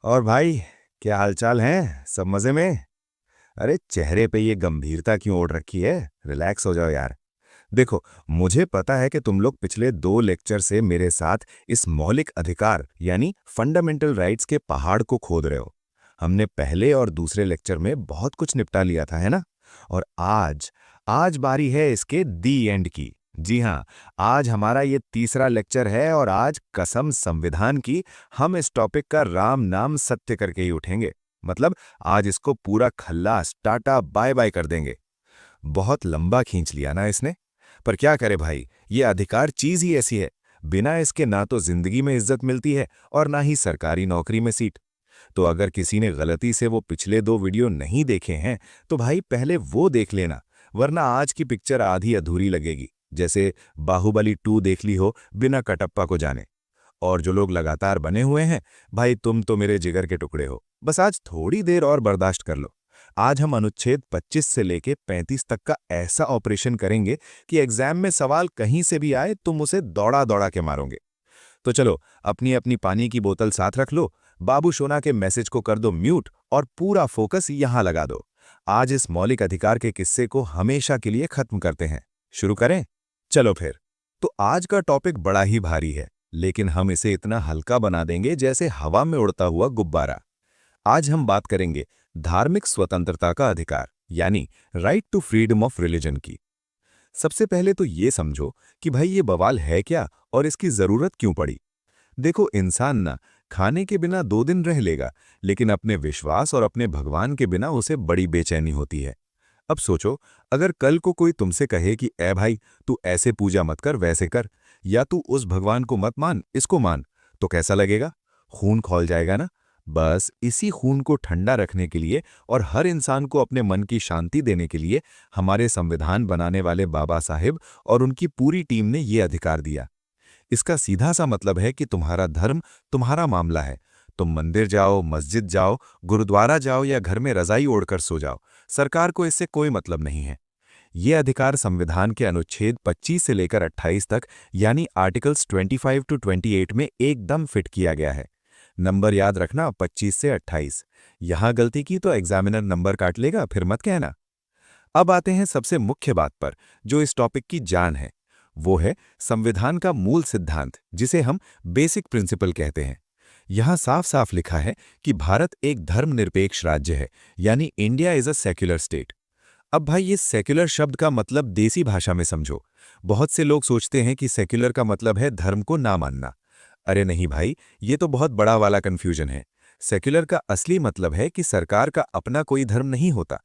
और भाई, क्या हालचाल है? सब मजे में? अरे चेहरे पे ये गंभीरता क्यों ओढ़ रखी है? रिलैक्स हो जाओ यार। देखो, मुझे पता है कि तुम लोग पिछले 2 लेक्चर से मेरे साथ इस मौलिक अधिकार यानी फंडामेंटल राइट्स के पहाड़ को खोद रहे हो। हमने पहले और दूसरे लेक्चर में बहुत कुछ निपटा लिया था, है ना? और आज आज बारी है इसके दी एंड की। जी हाँ, आज हमारा ये तीसरा लेक्चर है और आज कसम संविधान की हम इस टॉपिक का राम नाम सत्य करके ही उठेंगे। मतलब आज इसको पूरा खल्लास टाटा बाय बाय कर देंगे। बहुत लंबा खींच लिया ना इसने। पर क्या करे भाई, ये अधिकार चीज ही ऐसी है। बिना इसके ना तो जिंदगी में इज्जत मिलती है और ना ही सरकारी नौकरी में सीट। तो अगर किसी ने गलती से वो पिछले 2 वीडियो नहीं देखे हैं तो भाई पहले वो देख लेना, वरना आज की पिक्चर आधी अधूरी लगेगी, जैसे बाहुबली 2 देख ली हो बिना कटप्पा को जाने। और जो लोग लगातार बने हुए हैं, भाई तुम तो मेरे जिगर के टुकड़े हो, बस आज थोड़ी देर और बर्दाश्त कर लो। आज हम अनुच्छेद 25 से लेके 35 तक का ऐसा ऑपरेशन करेंगे कि एग्जाम में सवाल कहीं से भी आए तुम उसे दौड़ा दौड़ा के मारोगे। तो चलो, अपनी अपनी पानी की बोतल साथ रख लो, बाबू सोना के मैसेज को कर दो म्यूट और पूरा फोकस यहां लगा दो। आज इस मौलिक अधिकार के किस्से को हमेशा के लिए खत्म करते हैं। शुरू करें? चलो फिर। तो आज का टॉपिक बड़ा ही भारी है, लेकिन हम इसे इतना हल्का बना देंगे जैसे हवा में उड़ता हुआ गुब्बारा। आज हम बात करेंगे धार्मिक स्वतंत्रता का अधिकार यानी right to freedom of religion की। सबसे पहले तो ये समझो कि भाई ये बवाल है क्या और इसकी जरूरत क्यों पड़ी। देखो, इंसान ना खाने के बिना 2 दिन रह लेगा, लेकिन अपने विश्वास और अपने भगवान के बिना उसे बड़ी बेचैनी होती है। अब सोचो, अगर कल को कोई तुमसे कहे कि ए भाई, तू ऐसे पूजा मत कर वैसे कर, या तू उस भगवान को मत मान इसको मान, तो कैसा लगेगा? खून खौल जाएगा ना। बस इसी खून को ठंडा रखने के लिए और हर इंसान को अपने मन की शांति देने के लिए हमारे संविधान बनाने वाले बाबा साहिब और उनकी पूरी टीम ने ये अधिकार दिया। इसका सीधा सा मतलब है कि तुम्हारा धर्म तुम्हारा मामला है। तुम मंदिर जाओ, मस्जिद जाओ, गुरुद्वारा जाओ या घर में रजाई ओढ़कर सो जाओ, सरकार को इससे कोई मतलब नहीं है। ये अधिकार संविधान के अनुच्छेद 25 से लेकर 28 तक यानी आर्टिकल्स 25 टू 28 में एकदम फिट किया गया है। नंबर याद रखना, 25 से 28। यहां गलती की तो एग्जामिनर नंबर काट लेगा, फिर मत कहना। अब आते हैं सबसे मुख्य बात पर, जो इस टॉपिक की जान है। वो है संविधान का मूल सिद्धांत, जिसे हम बेसिक प्रिंसिपल कहते हैं। यहां साफ साफ लिखा है कि भारत एक धर्मनिरपेक्ष राज्य है, यानी India is a secular state. अब भाई, ये सेक्युलर शब्द का मतलब देसी भाषा में समझो। बहुत से लोग सोचते हैं कि सेक्युलर का मतलब है धर्म को ना मानना। अरे नहीं भाई, ये तो बहुत बड़ा वाला कंफ्यूजन है। सेक्युलर का असली मतलब है कि सरकार का अपना कोई धर्म नहीं होता।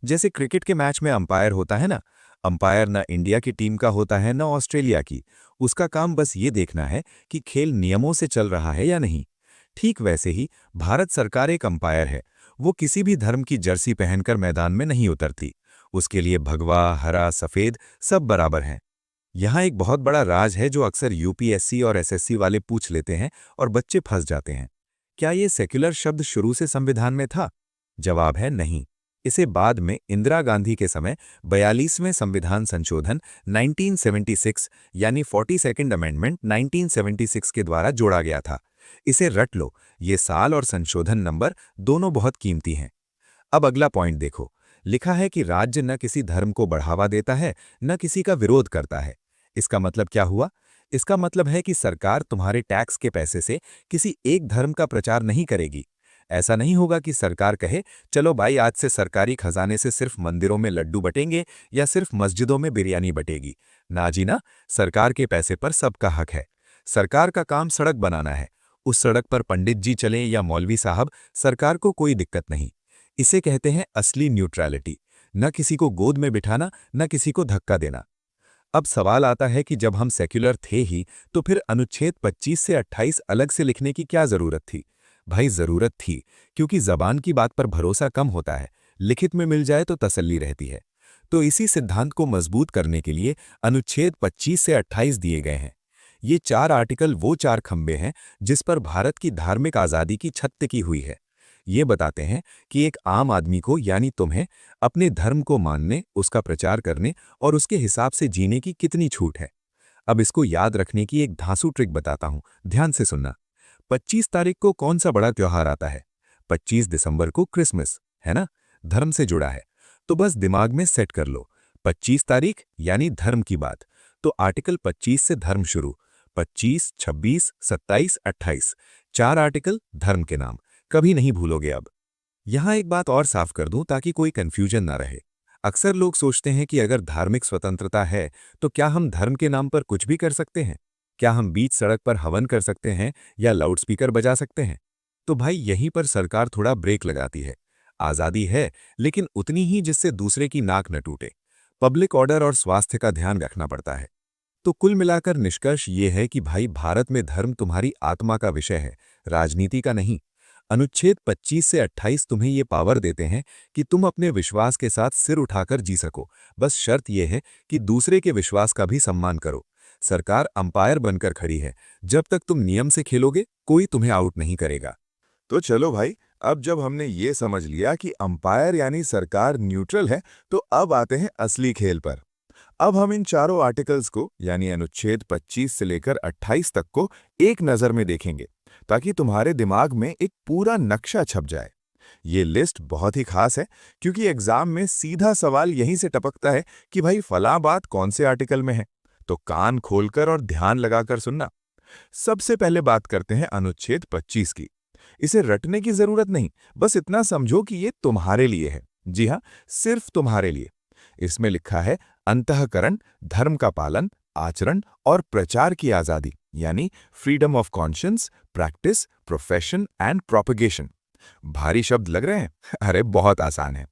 जैसे क्रिकेट के मैच में अंपायर होता है ना, अंपायर ना इंडिया की टीम का होता है ना ऑस्ट्रेलिया की। उसका काम बस ये देखना है कि खेल नियमों से चल रहा है या नहीं। ठीक वैसे ही भारत सरकार एक अंपायर है। वो किसी भी धर्म की जर्सी पहनकर मैदान में नहीं उतरती। उसके लिए भगवा, हरा, सफेद सब बराबर हैं। यहाँ एक बहुत बड़ा राज है जो अक्सर यूपीएससी और एसएससी वाले पूछ लेते हैं और बच्चे फंस जाते हैं। क्या ये सेक्युलर शब्द शुरू से संविधान में था? जवाब है नहीं। इसे बाद में इंदिरा गांधी के समय 42वें संविधान संशोधन 1976 यानी 42nd अमेंडमेंट 1976 के द्वारा जोड़ा गया था। इसे रट लो, ये साल और संशोधन नंबर दोनों बहुत कीमती हैं। अब अगला पॉइंट देखो। लिखा है कि राज्य न किसी धर्म को बढ़ावा देता है, न किसी का विरोध करता है। इसका मतलब क्या हुआ? इसका मतलब है कि सरकार तुम्हारे टैक्स के पैसे से किसी एक धर्म का प्रचार नहीं करेगी। ऐसा नहीं होगा कि सरकार कहे, चलो भाई आज से सरकारी खजाने से सिर्फ मंदिरों में लड्डू बटेंगे या सिर्फ मस्जिदों में बिरयानी बटेगी। ना जी ना, सरकार के पैसे पर सबका हक है। सरकार का काम सड़क बनाना है। उस सड़क पर पंडित जी चलें या मौलवी साहब, सरकार को कोई दिक्कत नहीं। इसे कहते हैं असली न्यूट्रैलिटी। न किसी को गोद में बिठाना, न किसी को धक्का देना। अब सवाल आता है कि जब हम सेक्युलर थे ही, तो फिर अनुच्छेद 25 से 28 अलग से लिखने की क्या जरूरत थी? भाई जरूरत थी, क्योंकि जबान की बात पर भरोसा कम होता है। लिखित में मिल जाए तो तसल्ली रहती है। तो इसी सिद्धांत को मजबूत करने के लिए अनुच्छेद 25 से 28 दिए गए हैं। ये 4 आर्टिकल वो 4 खंबे हैं जिस पर भारत की धार्मिक आज़ादी की छत टिकी हुई है। ये बताते हैं कि एक आम आदमी को यानी तुम्हें अपने धर्म को मानने, उसका प्रचार करने और उसके हिसाब से जीने की कितनी छूट है। अब इसको याद रखने की एक धांसू ट्रिक बताता हूं, ध्यान से सुनना। 25 तारीख को कौन सा बड़ा त्योहार आता है? 25 दिसंबर को क्रिसमस है ना, धर्म से जुड़ा है। तो बस दिमाग में सेट कर लो, 25 तारीख यानी धर्म की बात, तो आर्टिकल 25 से धर्म शुरू, 25, 26, 27, 28, 4 आर्टिकल धर्म के नाम, कभी नहीं भूलोगे अब। यहाँ एक बात और साफ कर दूं ताकि कोई कंफ्यूजन ना रहे। अक्सर लोग सोचते हैं कि अगर धार्मिक स्वतंत्रता है तो क्या हम धर्म के नाम पर कुछ भी कर सकते हैं? क्या हम बीच सड़क पर हवन कर सकते हैं या लाउडस्पीकर बजा सकते हैं? तो भाई यहीं पर सरकार थोड़ा ब्रेक लगाती है। आज़ादी है, लेकिन उतनी ही जिससे दूसरे की नाक न टूटे। पब्लिक ऑर्डर और स्वास्थ्य का ध्यान रखना पड़ता है। तो कुल मिलाकर निष्कर्ष ये है कि भाई भारत में धर्म तुम्हारी आत्मा का विषय है, राजनीति का नहीं। अनुच्छेद 25 से 28 तुम्हें ये पावर देते हैं कि तुम अपने विश्वास के साथ सिर उठाकर जी सको। बस शर्त यह है कि दूसरे के विश्वास का भी सम्मान करो। सरकार अंपायर बनकर खड़ी है, जब तक तुम नियम से खेलोगे कोई तुम्हें आउट नहीं करेगा। तो चलो भाई, अब जब हमने ये समझ लिया कि अंपायर यानी सरकार न्यूट्रल है, तो अब आते हैं असली खेल पर। अब हम इन चारों आर्टिकल्स को यानी अनुच्छेद 25 से लेकर 28 तक को एक नज़र में देखेंगे, ताकि तुम्हारे दिमाग में एक पूरा नक्शा छप जाए। ये लिस्ट बहुत ही खास है, क्योंकि एग्जाम में सीधा सवाल यहीं से टपकता है कि भाई फलां बात कौन से आर्टिकल में है। तो कान खोलकर और ध्यान लगाकर सुनना। सबसे पहले बात करते हैं अनुच्छेद 25 की। इसे रटने की जरूरत नहीं, बस इतना समझो कि ये तुम्हारे लिए है। जी हाँ, सिर्फ तुम्हारे लिए। इसमें लिखा है अंतःकरण, धर्म का पालन, आचरण और प्रचार की आजादी, यानी freedom of conscience, practice, profession and propagation. भारी शब्द लग रहे हैं? अरे बहुत आसान है।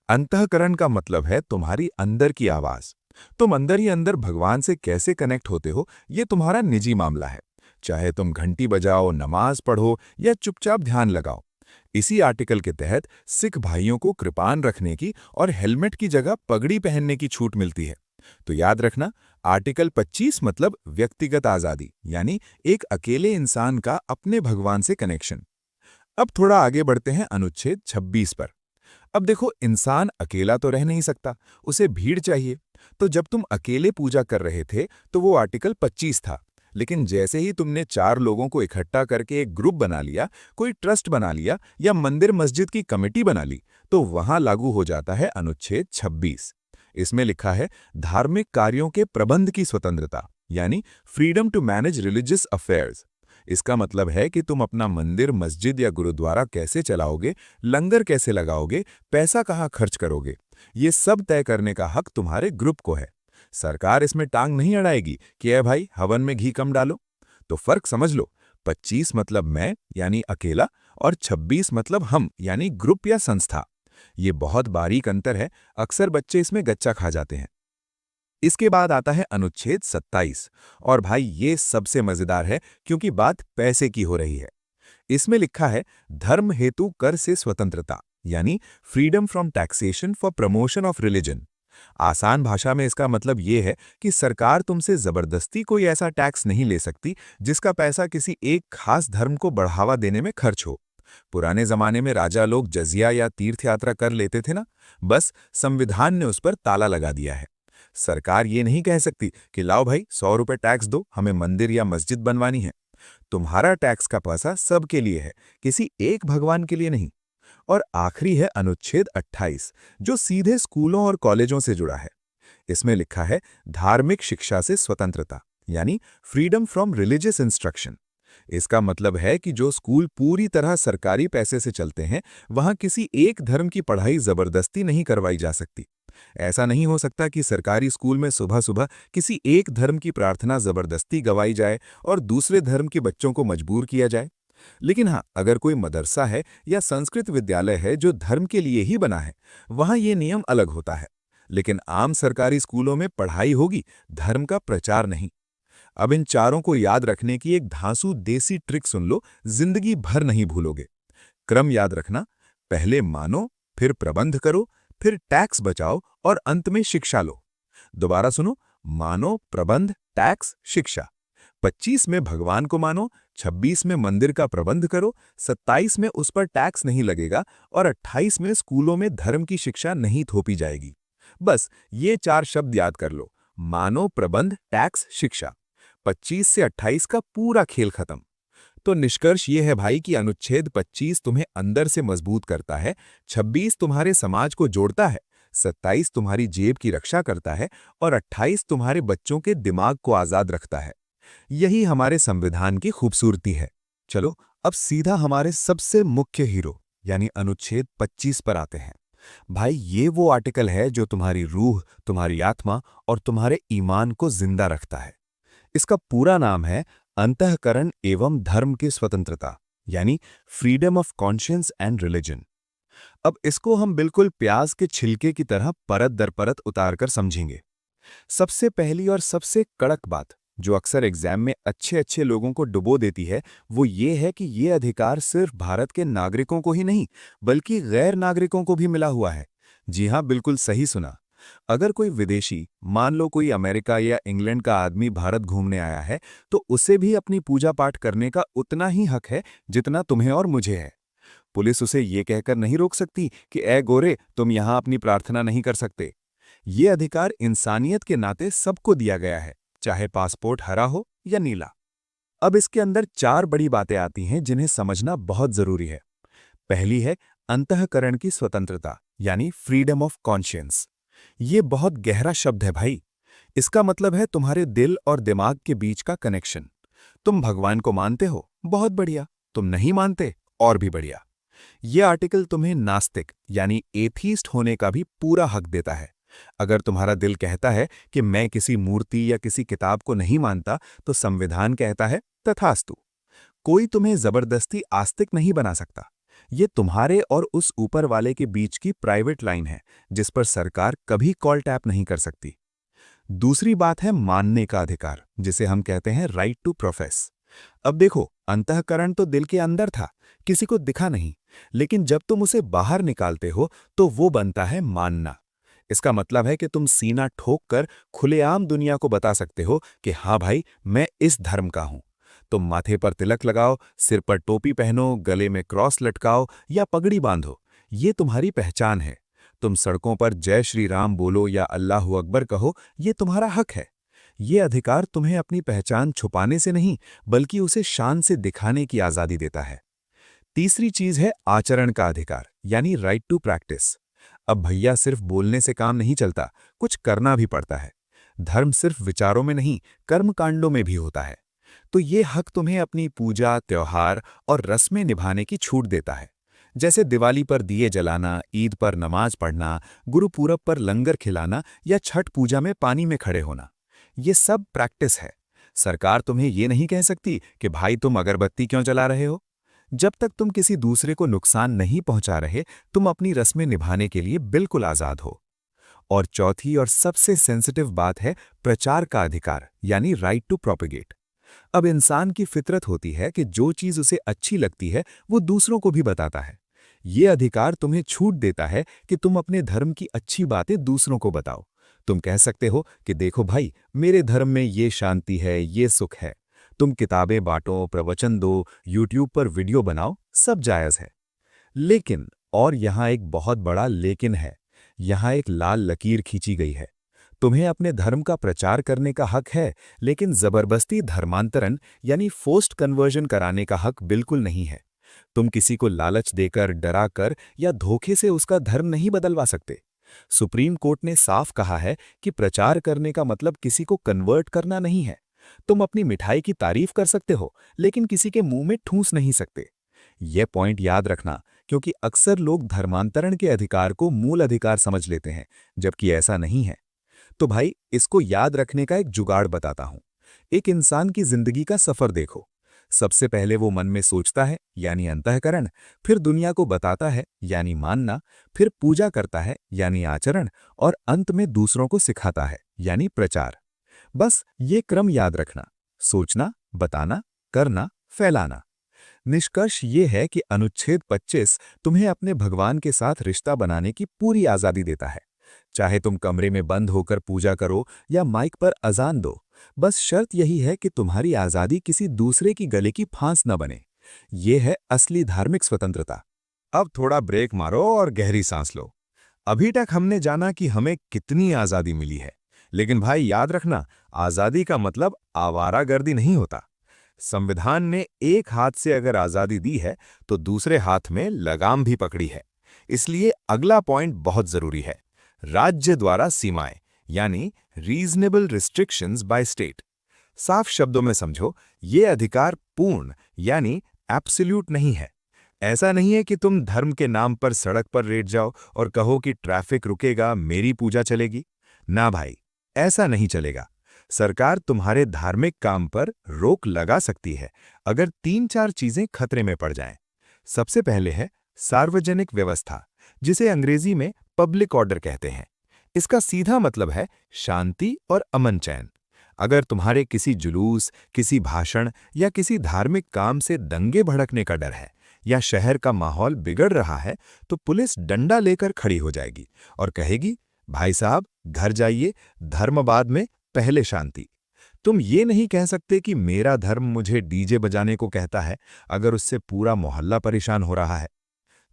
अंतःकरण का मतलब है तुम्हारी अंदर की आवाज। तुम अंदर ही अंदर भगवान से कैसे कनेक्ट होते हो, ये तुम्हारा निजी मामला है। चाहे तुम घंटी बजाओ, नमाज पढ़ो या चुपचाप ध्यान लगाओ। इसी आर्टिकल के तहत सिख भाइयों को कृपान रखने की और हेलमेट की जगह पगड़ी पहनने की छूट मिलती है। तो याद रखना, आर्टिकल 25 मतलब व्यक्तिगत आजादी, यानी एक अकेले इंसान का अपने भगवान से कनेक्शन। अब थोड़ा आगे बढ़ते हैं अनुच्छेद 26 पर। अब देखो, इंसान अकेला तो रह नहीं सकता, उसे भीड़ चाहिए। तो जब तुम अकेले पूजा कर रहे थे तो वो आर्टिकल 25 था। लेकिन जैसे ही तुमने 4 लोगों को इकट्ठा करके एक ग्रुप बना लिया, कोई ट्रस्ट बना लिया या मंदिर मस्जिद की कमेटी बना ली, तो वहां लागू हो जाता है अनुच्छेद 26। इसमें लिखा है धार्मिक कार्यों के प्रबंध की स्वतंत्रता, यानी freedom to manage religious affairs. इसका मतलब है कि तुम अपना मंदिर, मस्जिद या गुरुद्वारा कैसे चलाओगे, लंगर कैसे लगाओगे, पैसा कहाँ खर्च करोगे, ये सब तय करने का हक तुम्हारे ग्रुप को है। सरकार इसमें टांग नहीं अड़ाएगी कि ए भाई हवन में घी कम डालो। तो फर्क समझ लो, 25 मतलब मैं यानी अकेला और 26 मतलब हम यानी ग्रुप या संस्था। ये बहुत बारीक अंतर है, अक्सर बच्चे इसमें गच्चा खा जाते हैं। इसके बाद आता है अनुच्छेद 27, और भाई ये सबसे मजेदार है क्योंकि बात पैसे की हो रही है। इसमें लिखा है धर्म हेतु कर से स्वतंत्रता, यानी freedom from taxation for promotion of religion. आसान भाषा में इसका मतलब ये है कि सरकार तुमसे जबरदस्ती कोई ऐसा टैक्स नहीं ले सकती जिसका पैसा किसी एक खास धर्म को बढ़ावा देने में खर्च हो। पुराने जमाने में राजा लोग जजिया या तीर्थ यात्रा कर लेते थे ना, बस संविधान ने उस पर ताला लगा दिया है। सरकार ये नहीं कह सकती कि लाओ भाई 100 रुपए टैक्स दो, हमें मंदिर या मस्जिद बनवानी है। तुम्हारा टैक्स का पैसा सबके लिए है, किसी एक भगवान के लिए नहीं। और आखिरी है अनुच्छेद 28, जो सीधे स्कूलों और कॉलेजों से जुड़ा है। इसमें लिखा है धार्मिक शिक्षा से स्वतंत्रता, यानी फ्रीडम फ्रॉम रिलीजियस इंस्ट्रक्शन। इसका मतलब है कि जो स्कूल पूरी तरह सरकारी पैसे से चलते हैं, वहां किसी एक धर्म की पढ़ाई जबरदस्ती नहीं करवाई जा सकती। ऐसा नहीं हो सकता कि सरकारी स्कूल में सुबह सुबह किसी एक धर्म की प्रार्थना जबरदस्ती गवाई जाए और दूसरे धर्म के बच्चों को मजबूर किया जाए। लेकिन हाँ, अगर कोई मदरसा है या संस्कृत विद्यालय है जो धर्म के लिए ही बना है, वहां ये नियम अलग होता है। लेकिन आम सरकारी स्कूलों में पढ़ाई होगी, धर्म का प्रचार नहीं। अब इन चारों को याद रखने की एक धांसू देसी ट्रिक सुन लो, जिंदगी भर नहीं भूलोगे। क्रम याद रखना, पहले मानो, फिर प्रबंध करो, फिर टैक्स बचाओ और अंत में शिक्षा लो। दोबारा सुनो, मानो, प्रबंध, टैक्स, शिक्षा। 25 में भगवान को मानो, 26 में मंदिर का प्रबंध करो, 27 में उस पर टैक्स नहीं लगेगा और 28 में स्कूलों में धर्म की शिक्षा नहीं थोपी जाएगी। बस ये 4 शब्द याद कर लो, मानो, प्रबंध, टैक्स, शिक्षा। 25 से 28 का पूरा खेल खत्म। तो निष्कर्ष ये है भाई कि अनुच्छेद 25 तुम्हें अंदर से मजबूत करता है, 26 तुम्हारे समाज को जोड़ता है, 27 तुम्हारी जेब की रक्षा करता है और 28 तुम्हारे बच्चों के दिमाग को आजाद रखता है। यही हमारे संविधान की खूबसूरती है। चलो अब सीधा हमारे सबसे मुख्य हीरो यानी अनुच्छेद 25 पर आते हैं। भाई ये वो आर्टिकल है जो तुम्हारी रूह, तुम्हारी आत्मा और तुम्हारे ईमान को जिंदा रखता है। इसका पूरा नाम है अंतःकरण एवं धर्म की स्वतंत्रता, यानी freedom of conscience and religion. अब इसको हम बिल्कुल प्याज के छिलके की तरह परत दर परत उतार कर समझेंगे। सबसे पहली और सबसे कड़क बात जो अक्सर एग्जाम में अच्छे अच्छे लोगों को डुबो देती है, वो ये है कि ये अधिकार सिर्फ भारत के नागरिकों को ही नहीं बल्कि गैर नागरिकों को भी मिला हुआ है। जी हाँ, बिल्कुल सही सुना। अगर कोई विदेशी, मान लो कोई अमेरिका या इंग्लैंड का आदमी भारत घूमने आया है, तो उसे भी अपनी पूजा पाठ करने का उतना ही हक है जितना तुम्हें और मुझे है। पुलिस उसे ये कहकर नहीं रोक सकती कि ए गोरे, तुम यहां अपनी प्रार्थना नहीं कर सकते। ये अधिकार इंसानियत के नाते सबको दिया गया है, चाहे पासपोर्ट हरा हो या नीला। अब इसके अंदर 4 बड़ी बातें आती हैं जिन्हें समझना बहुत जरूरी है। पहली है अंतःकरण की स्वतंत्रता, यानी फ्रीडम ऑफ कॉन्शियंस। ये बहुत गहरा शब्द है भाई। इसका मतलब है तुम्हारे दिल और दिमाग के बीच का कनेक्शन। तुम भगवान को मानते हो, बहुत बढ़िया। तुम नहीं मानते, और भी बढ़िया। यह आर्टिकल तुम्हें नास्तिक यानी एथीस्ट होने का भी पूरा हक देता है। अगर तुम्हारा दिल कहता है कि मैं किसी मूर्ति या किसी किताब को नहीं मानता, तो संविधान कहता है तथास्तु। कोई तुम्हें जबरदस्ती आस्तिक नहीं बना सकता। ये तुम्हारे और उस ऊपर वाले के बीच की प्राइवेट लाइन है, जिस पर सरकार कभी कॉल टैप नहीं कर सकती। दूसरी बात है मानने का अधिकार, जिसे हम कहते हैं राइट टू प्रोफेस। अब देखो, अंतःकरण तो दिल के अंदर था, किसी को दिखा नहीं, लेकिन जब तुम उसे बाहर निकालते हो तो वो बनता है मानना। इसका मतलब है कि तुम सीना ठोक कर खुलेआम दुनिया को बता सकते हो कि हाँ भाई, मैं इस धर्म का हूं। तुम माथे पर तिलक लगाओ, सिर पर टोपी पहनो, गले में क्रॉस लटकाओ या पगड़ी बांधो, ये तुम्हारी पहचान है। तुम सड़कों पर जय श्री राम बोलो या अल्लाहू अकबर कहो, ये तुम्हारा हक है। ये अधिकार तुम्हें अपनी पहचान छुपाने से नहीं बल्कि उसे शान से दिखाने की आजादी देता है। तीसरी चीज है आचरण का अधिकार, यानी राइट टू प्रैक्टिस। अब भैया, सिर्फ बोलने से काम नहीं चलता, कुछ करना भी पड़ता है। धर्म सिर्फ विचारों में नहीं, कर्मकांडों में भी होता है। तो ये हक तुम्हें अपनी पूजा, त्योहार और रस्में निभाने की छूट देता है। जैसे दिवाली पर दिए जलाना, ईद पर नमाज पढ़ना, गुरुपूरब पर लंगर खिलाना या छठ पूजा में पानी में खड़े होना। ये सब प्रैक्टिस है। सरकार तुम्हें ये नहीं कह सकती कि भाई तुम अगरबत्ती क्यों जला रहे हो। जब तक तुम किसी दूसरे को नुकसान नहीं पहुंचा रहे, तुम अपनी रस्में निभाने के लिए बिल्कुल आजाद हो। और चौथी और सबसे सेंसिटिव बात है प्रचार का अधिकार, यानी राइट टू प्रोपेगेट। अब इंसान की फितरत होती है कि जो चीज उसे अच्छी लगती है वो दूसरों को भी बताता है। ये अधिकार तुम्हें छूट देता है कि तुम अपने धर्म की अच्छी बातें दूसरों को बताओ। तुम कह सकते हो कि देखो भाई, मेरे धर्म में ये शांति है, ये सुख है। तुम किताबें बांटो, प्रवचन दो, यूट्यूब पर वीडियो बनाओ, सब जायज है। लेकिन, और यहां एक बहुत बड़ा लेकिन है, यहां एक लाल लकीर खींची गई है। तुम्हें अपने धर्म का प्रचार करने का हक है, लेकिन जबरदस्ती धर्मांतरण यानी फोर्स्ड कन्वर्जन कराने का हक बिल्कुल नहीं है। तुम किसी को लालच देकर, डराकर या धोखे से उसका धर्म नहीं बदलवा सकते। सुप्रीम कोर्ट ने साफ कहा है कि प्रचार करने का मतलब किसी को कन्वर्ट करना नहीं है। तुम अपनी मिठाई की तारीफ कर सकते हो, लेकिन किसी के मुंह में ठूंस नहीं सकते। यह पॉइंट याद रखना, क्योंकि अक्सर लोग धर्मांतरण के अधिकार को मूल अधिकार समझ लेते हैं, जबकि ऐसा नहीं है। तो भाई, इसको याद रखने का एक जुगाड़ बताता हूं। एक इंसान की जिंदगी का सफर देखो। सबसे पहले वो मन में सोचता है, यानी अंतःकरण, फिर दुनिया को बताता है, यानी मानना, फिर पूजा करता है, यानी आचरण, और अंत में दूसरों को सिखाता है, यानी प्रचार। बस ये क्रम याद रखना: सोचना, बताना, करना, फैलाना। निष्कर्ष ये है कि अनुच्छेद 25 तुम्हें अपने भगवान के साथ रिश्ता बनाने की पूरी आजादी देता है। चाहे तुम कमरे में बंद होकर पूजा करो या माइक पर अजान दो, बस शर्त यही है कि तुम्हारी आजादी किसी दूसरे की गले की फांस न बने। ये है असली धार्मिक स्वतंत्रता। अब थोड़ा ब्रेक मारो और गहरी सांस लो। अभी तक हमने जाना कि हमें कितनी आजादी मिली है, लेकिन भाई याद रखना, आजादी का मतलब आवारागर्दी नहीं होता। संविधान ने एक हाथ से अगर आजादी दी है तो दूसरे हाथ में लगाम भी पकड़ी है। इसलिए अगला पॉइंट बहुत जरूरी है, राज्य द्वारा सीमाएं, यानी रीजनेबल रिस्ट्रिक्शंस बाय स्टेट। साफ शब्दों में समझो, ये अधिकार पूर्ण यानी एब्सोल्यूट नहीं है। ऐसा नहीं है कि तुम धर्म के नाम पर सड़क पर लेट जाओ और कहो कि ट्रैफिक रुकेगा, मेरी पूजा चलेगी। ना भाई, ऐसा नहीं चलेगा। सरकार तुम्हारे धार्मिक काम पर रोक लगा सकती है अगर 3-4 चीजें खतरे में पड़ जाएं। सबसे पहले है सार्वजनिक व्यवस्था, जिसे अंग्रेजी में पब्लिक ऑर्डर कहते हैं। इसका सीधा मतलब है शांति और अमन चैन। अगर तुम्हारे किसी जुलूस, किसी भाषण या किसी धार्मिक काम से दंगे भड़कने का डर है या शहर का माहौल बिगड़ रहा है, तो पुलिस डंडा लेकर खड़ी हो जाएगी और कहेगी, भाई साहब घर जाइए, धर्म बाद में, पहले शांति। तुम ये नहीं कह सकते कि मेरा धर्म मुझे डीजे बजाने को कहता है, अगर उससे पूरा मोहल्ला परेशान हो रहा है।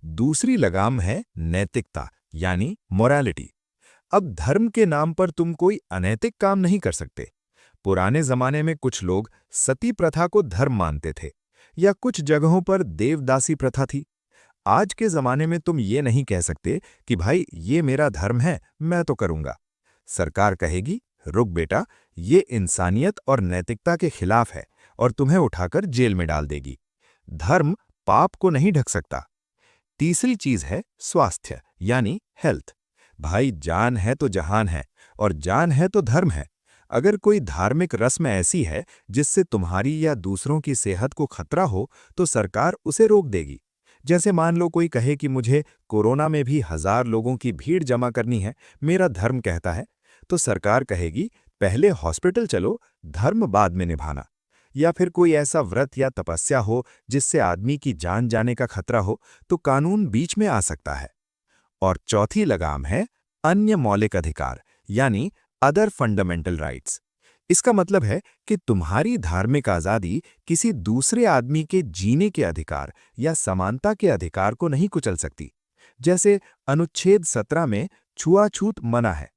दूसरी लगाम है नैतिकता, यानी मोरालिटी। अब धर्म के नाम पर तुम कोई अनैतिक काम नहीं कर सकते। पुराने जमाने में कुछ लोग सती प्रथा को धर्म मानते थे, या कुछ जगहों पर देवदासी प्रथा थी। आज के जमाने में तुम ये नहीं कह सकते कि भाई ये मेरा धर्म है, मैं तो करूंगा। सरकार कहेगी, रुक बेटा, ये इंसानियत और नैतिकता के खिलाफ है, और तुम्हें उठाकर जेल में डाल देगी। धर्म पाप को नहीं ढक सकता। तीसरी चीज है स्वास्थ्य, यानी हेल्थ। भाई जान है तो जहान है, और जान है तो धर्म है। अगर कोई धार्मिक रस्म ऐसी है जिससे तुम्हारी या दूसरों की सेहत को खतरा हो, तो सरकार उसे रोक देगी। जैसे मान लो कोई कहे कि मुझे कोरोना में भी 1000 लोगों की भीड़ जमा करनी है, मेरा धर्म कहता है, तो सरकार कहेगी, पहले हॉस्पिटल चलो, धर्म बाद में निभाना। या फिर कोई ऐसा व्रत या तपस्या हो जिससे आदमी की जान जाने का खतरा हो, तो कानून बीच में आ सकता है। और चौथी लगाम है अन्य मौलिक अधिकार, यानी अदर फंडामेंटल राइट्स। इसका मतलब है कि तुम्हारी धार्मिक आजादी किसी दूसरे आदमी के जीने के अधिकार या समानता के अधिकार को नहीं कुचल सकती। जैसे अनुच्छेद 17 में छुआछूत मना है।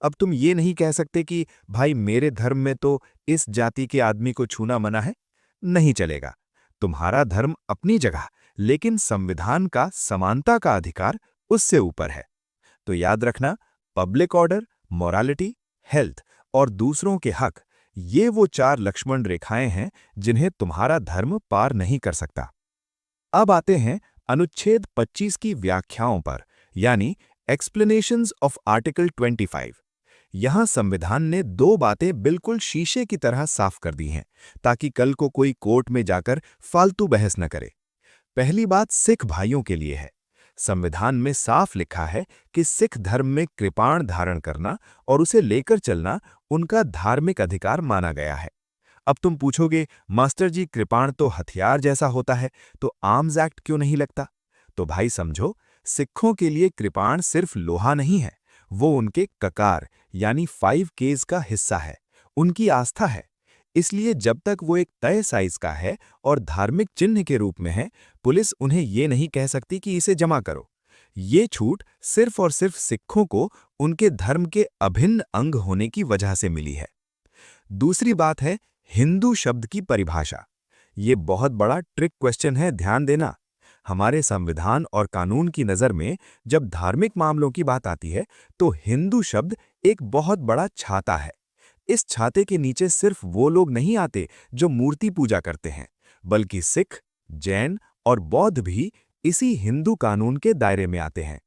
अब तुम ये नहीं कह सकते कि भाई मेरे धर्म में तो इस जाति के आदमी को छूना मना है। नहीं चलेगा। तुम्हारा धर्म अपनी जगह, लेकिन संविधान का समानता का अधिकार उससे ऊपर है। तो याद रखना, पब्लिक ऑर्डर, मोरालिटी, हेल्थ और दूसरों के हक, ये वो 4 लक्ष्मण रेखाएं हैं जिन्हें तुम्हारा धर्म पार नहीं कर सकता। अब आते हैं अनुच्छेद 25 की व्याख्याओं पर, यानी एक्सप्लेनेशंस ऑफ आर्टिकल 25। यहां संविधान ने 2 बातें बिल्कुल शीशे की तरह साफ कर दी हैं, ताकि कल को कोई कोर्ट में जाकर फालतू बहस न करे। पहली बात सिख भाइयों के लिए है। संविधान में साफ लिखा है कि सिख धर्म में कृपाण धारण करना और उसे लेकर चलना उनका धार्मिक अधिकार माना गया है। अब तुम पूछोगे, मास्टर जी कृपाण तो हथियार जैसा होता है, तो आर्म्स एक्ट क्यों नहीं लगता? तो भाई समझो, सिखों के लिए कृपाण सिर्फ लोहा नहीं है, वो उनके ककार यानी 5 केस का हिस्सा है, उनकी आस्था है। इसलिए जब तक वो एक तय साइज का है और धार्मिक चिन्ह के रूप में है, पुलिस उन्हें ये नहीं कह सकती कि इसे जमा करो। ये छूट सिर्फ और सिर्फ सिखों को उनके धर्म के अभिन्न अंग होने की वजह से मिली है। दूसरी बात है हिंदू शब्द की परिभाषा। ये बहुत बड़ा ट्रिक क्वेश्चन है, ध्यान देना। हमारे संविधान और कानून की नज़र में जब धार्मिक मामलों की बात आती है, तो हिंदू शब्द एक बहुत बड़ा छाता है। इस छाते के नीचे सिर्फ वो लोग नहीं आते जो मूर्ति पूजा करते हैं, बल्कि सिख, जैन और बौद्ध भी इसी हिंदू कानून के दायरे में आते हैं।